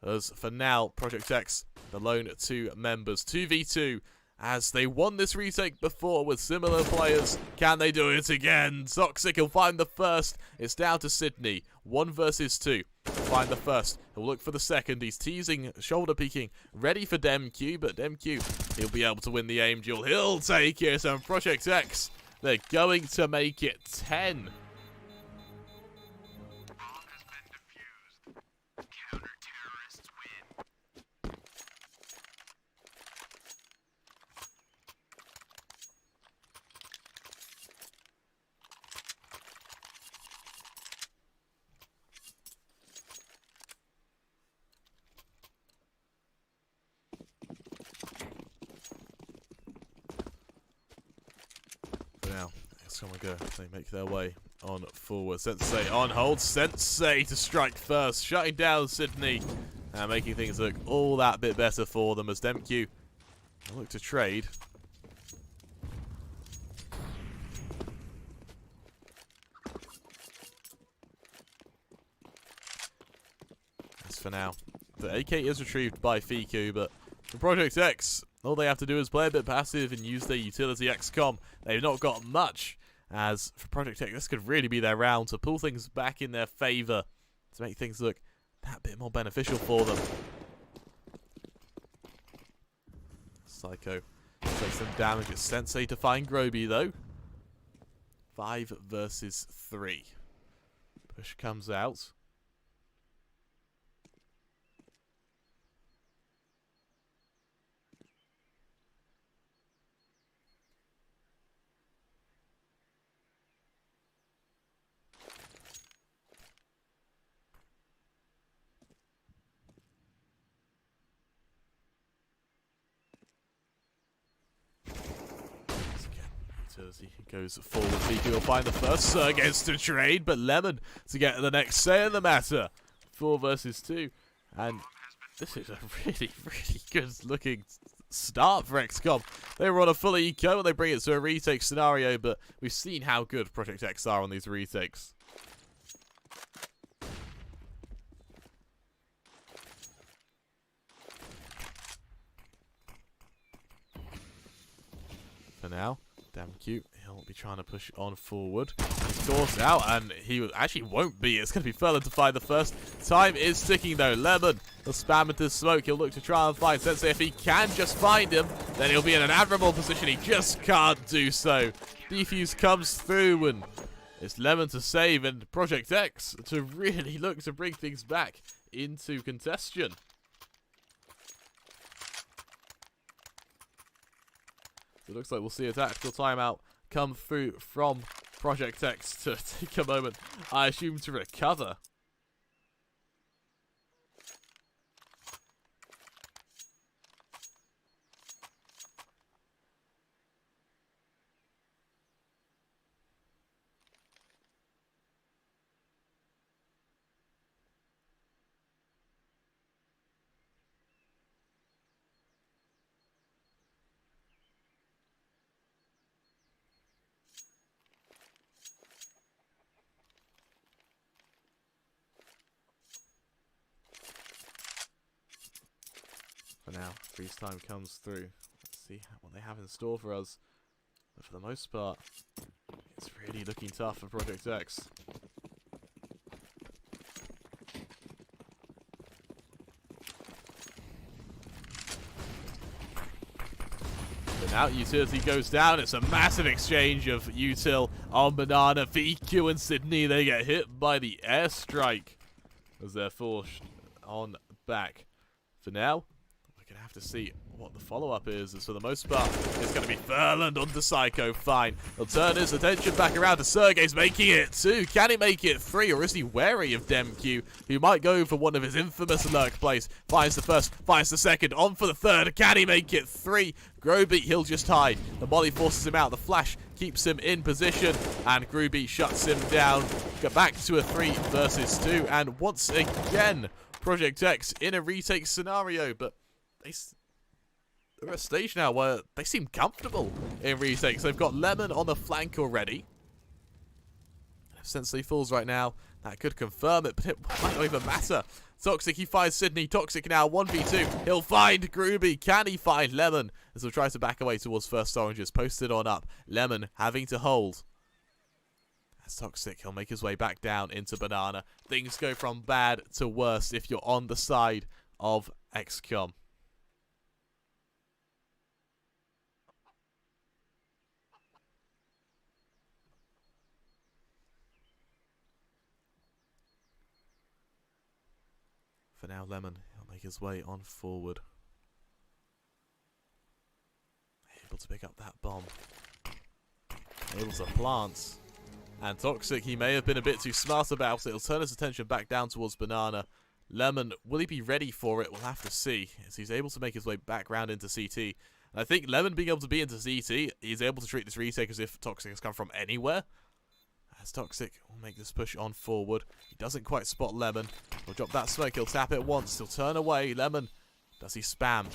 As for now, Project X, the lone 2 members, 2v2, as they won this retake before with similar players. Can they do it again? Toxic will find the first. It's down to Sydney. 1 versus 2. He'll find the first. He'll look for the second. He's teasing, shoulder peeking, ready for Demq, but Demq, he'll be able to win the aim duel. He'll take it, and Project X, they're going to make it 10. now, Xcom-ago, they make their way on forward. Sensei on hold. Sensei to strike first, shutting down Sydney and making things look all that bit better for them as Demq look to trade. As for now, the AK is retrieved by Fiku, but for Project X, all they have to do is play a bit passive and use their utility XCOM. They've not got much. As for Project X, this could really be their round to pull things back in their favour, to make things look that bit more beneficial for them. Psycho takes some damage. It's Sensei to find Groby, though. 5 versus 3. Push comes out. As he goes forward, Fiku will find the first. Serg gets to trade, but Lemon to get the next say in the matter. 4 versus 2. And this is a really, really good looking start for XCOM. They were on a full eco and they bring it to a retake scenario, but we've seen how good Project X are on these retakes. For now, damn cute. He'll be trying to push on forward. He's forced out, and he actually won't be. It's going to be Ferland to find the first. Time is ticking, though. Lemon will spam into smoke. He'll look to try and find Sensei. If he can just find him, then he'll be in an admirable position. He just can't do so. Defuse comes through, and it's Lemon to save, and Project X to really look to bring things back into contention. It looks like we'll see a tactical timeout come through from Project X to take a moment, I assume, to recover. For now, freeze time comes through. Let's see what they have in store for us. But for the most part, it's really looking tough for Project X. But now utility goes down. It's a massive exchange of util on Banana. VQ and Sydney, they get hit by the airstrike as they're forced on back. For now, we're going to have to see what the follow-up is, as for the most part, it's going to be Ferland onto Psycho. Fine. He'll turn his attention back around to Sergey's making it 2. Can he make it 3, or is he wary of Demq, who might go for one of his infamous lurk plays? Finds the first, finds the second, on for the third. Can he make it 3? Groby, he'll just hide. The molly forces him out. The flash keeps him in position, and Groby shuts him down. Get back to a 3 versus 2, and once again, Project X in a retake scenario, but they're at a stage now where they seem comfortable in retakes. They've got Lemon on the flank already. If Sensei falls right now, that could confirm it, but it might not even matter. Toxic, he finds Sydney. Toxic now, 1v2. He'll find Groby. Can he find Lemon? As he'll try to back away towards first oranges. Posted on up. Lemon having to hold. That's Toxic. He'll make his way back down into Banana. Things go from bad to worse if you're on the side of XCOM. For now, Lemon, he'll make his way on forward. Able to pick up that bomb. Able to plant. And Toxic, he may have been a bit too smart about it. He'll turn his attention back down towards Banana. Lemon, will he be ready for it? We'll have to see. As he's able to make his way back round into CT. And I think Lemon being able to be into CT, he's able to treat this retake as if Toxic has come from anywhere. As Toxic will make this push on forward. He doesn't quite spot Lemon. He'll drop that smoke. He'll tap it once. He'll turn away. Lemon, does he spam?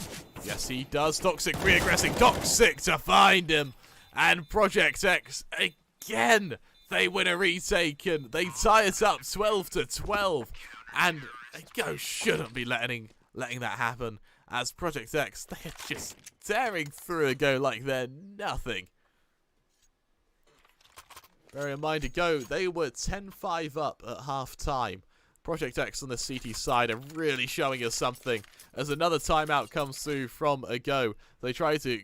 Yes, he does. Toxic re-aggressing. Toxic to find him. And Project X, again, they win a retake. And they tie it up 12-12. And Go shouldn't be letting that happen. As Project X, they are just tearing through a Go like they're nothing. Bear in mind, Go, they were 10-5 up at half-time. Project X on the CT side are really showing us something. As another timeout comes through from Go, they try to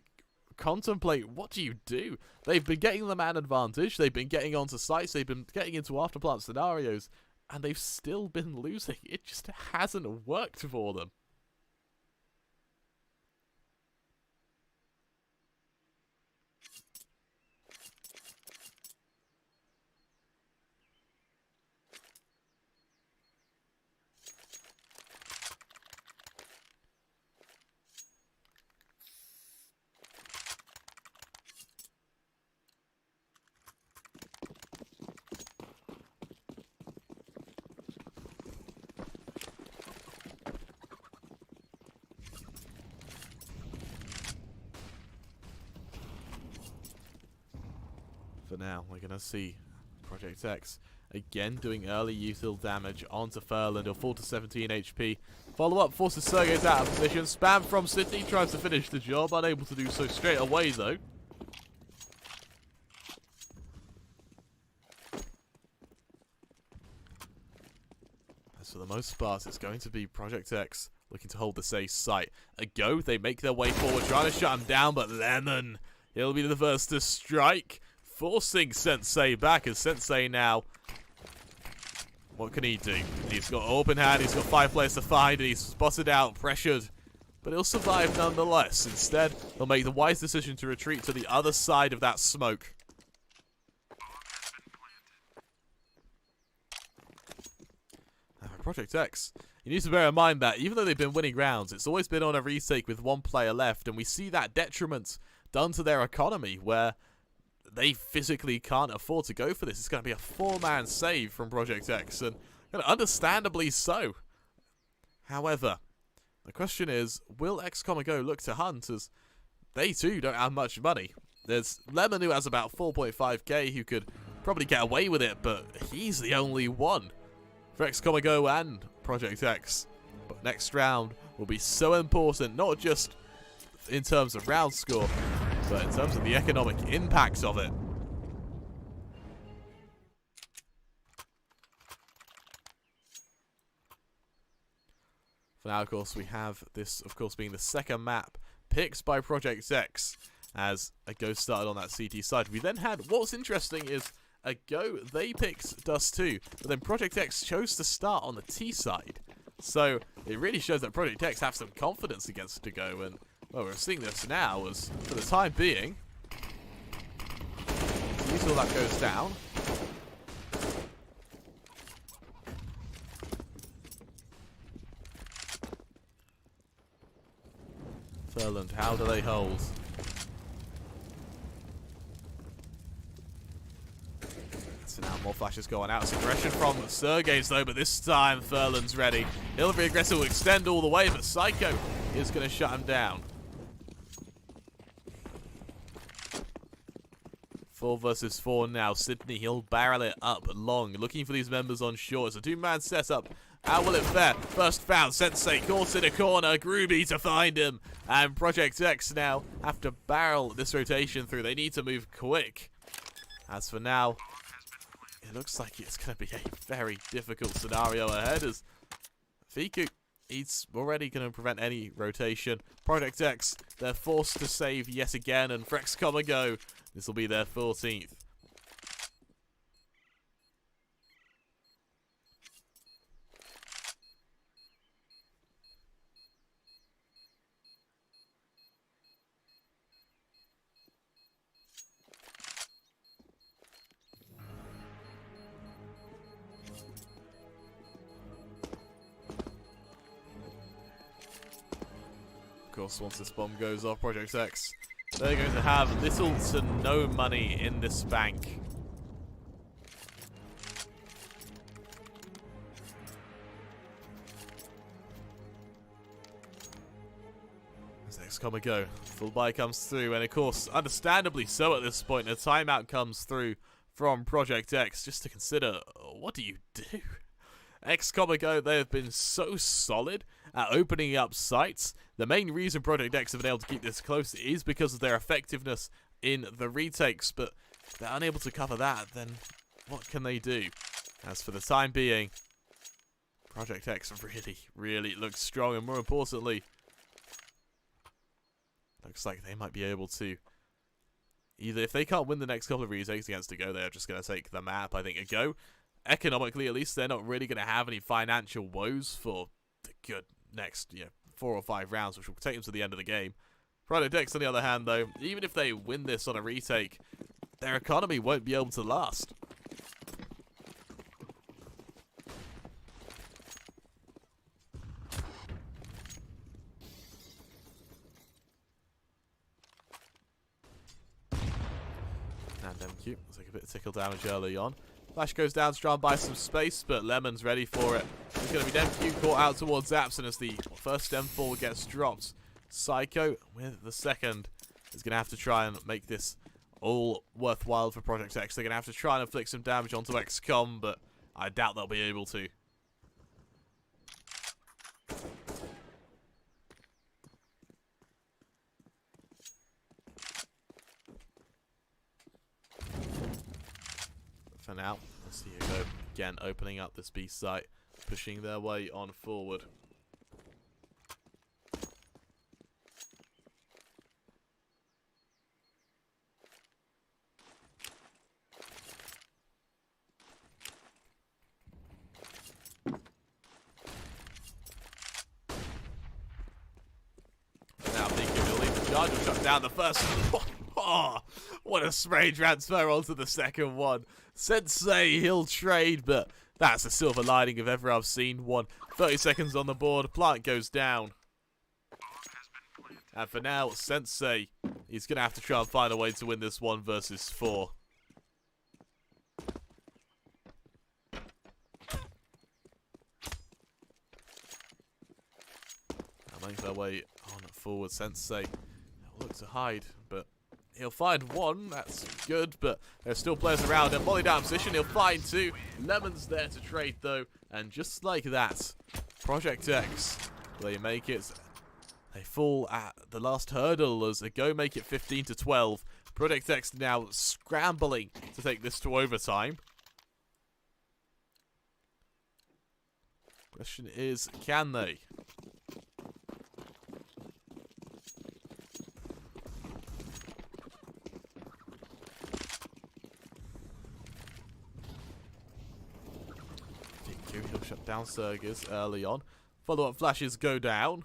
contemplate, what do you do? They've been getting the man advantage, they've been getting onto sites, they've been getting into afterplant scenarios, and they've still been losing. It just hasn't worked for them. For now, we're going to see Project X again doing early util damage onto Furland. He'll fall to 17 HP. Follow-up forces Sergey's out of position. Spam from Sydney tries to finish the job. Unable to do so straight away, though. As for the most part, it's going to be Project X looking to hold the safe site. Go, they make their way forward, trying to shut him down, but Lemon, he'll be the first to strike. Forcing Sensei back, as Sensei now, what can he do? He's got open hand, he's got 5 players to find, and he's spotted out, pressured, but he'll survive nonetheless. Instead, he'll make the wise decision to retreat to the other side of that smoke. Now for Project X, you need to bear in mind that even though they've been winning rounds, it's always been on a retake with 1 player left, and we see that detriment done to their economy, where they physically can't afford to go for this. It's going to be a 4-man save from Project X, and understandably so. However, the question is, will Xcom-ago look to hunt, as they too don't have much money? There's Lemon, who has about 4.5k, who could probably get away with it, but he's the only one for Xcom-ago and Project X. But next round will be so important, not just in terms of round score, but in terms of the economic impacts of it. For now, of course, we have this, of course, being the second map picked by Project X, as Go started on that CT side. We then had, what's interesting is, Go, they picked Dust 2, but then Project X chose to start on the T side. So it really shows that Project X have some confidence against Go, and well, we're seeing this now as, for the time being, until that goes down. Furland, how do they hold? So now more flashes going out. It's aggression from Sergey's though, but this time Furland's ready. He'll be aggressive, will extend all the way, but Psycho is going to shut him down. 4 versus 4 now. Sydney, he'll barrel it up long, looking for these members on short. It's a 2-man setup. How will it fare? First found, Sensei caught in a corner. Groovy to find him. And Project X now have to barrel this rotation through. They need to move quick. As for now, it looks like it's going to be a very difficult scenario ahead, as Fiku, he's already going to prevent any rotation. Project X, they're forced to save yet again, and for Xcom-ago, this will be their 14th. course, once this bomb goes off, Project X, they're going to have little to no money in this bank. As Xcom-ago, full buy comes through, and of course, understandably so at this point, a timeout comes through from Project X just to consider, what do you do? Xcom-ago, they have been so solid at opening up sites. The main reason Project X have been able to keep this close is because of their effectiveness in the retakes, but if they're unable to cover that, then what can they do? As for the time being, Project X really looks strong, and more importantly, looks like they might be able to, either if they can't win the next couple of retakes against ago, they're just going to take the map. I think ago, economically at least, they're not really going to have any financial woes for the good next 4 or 5 rounds, which will take them to the end of the game. Project X, on the other hand, though, even if they win this on a retake, their economy won't be able to last. And MQ, looks like a bit of tickle damage early on. Flash goes down, strong by some space, but Lemon's ready for it. It's going to be MQ caught out towards Zapson as the first M4 gets dropped. Psycho, with the second, is going to have to try and make this all worthwhile for Project X. They're going to have to try and inflict some damage onto XCOM, but I doubt they'll be able to. For now, let's see you go again, opening up this B site, pushing their way on forward. Now thinking he'll leave the charge, will shut down the first. Oh, what a spray transfer onto the second one. Sensei, he'll trade, but that's the silver lining if ever I've seen one. 30 seconds on the board, plant goes down. And for now, Sensei, he's going to have to try and find a way to win this 1 versus 4. Now make their way on forward. Sensei will look to hide, but he'll find one, that's good, but there's still players around him. Molly down position, he'll find 2. Lemon's there to trade though, and just like that, Project X, they make it, they fall at the last hurdle as they go make it 15-12. Project X now scrambling to take this to overtime. Question is, can they? He'll shut down Sergers early on. Follow-up flashes go down.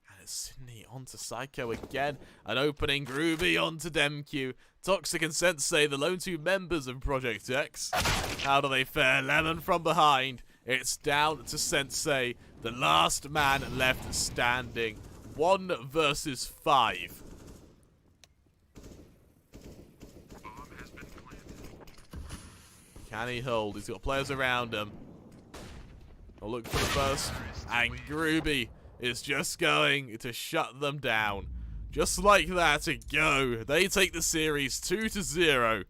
And it's Sydney onto Psycho again. An opening Groovy onto Demq. Toxic and Sensei, the lone 2 members of Project X. How do they fare? Lemon from behind. It's down to Sensei, the last man left standing. 1 versus 5. Can he hold? He's got players around him. I'll look for the first. And Groovy is just going to shut them down. Just like that, to go. They take the series 2-0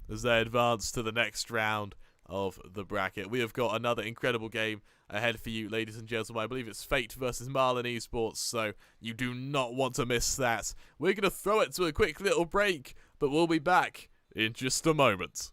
as they advance to the next round of the bracket. We have got another incredible game ahead for you, ladies and gentlemen. I believe it's Fate versus Marlin Esports, so you do not want to miss that. We're going to throw it to a quick little break, but we'll be back in just a moment.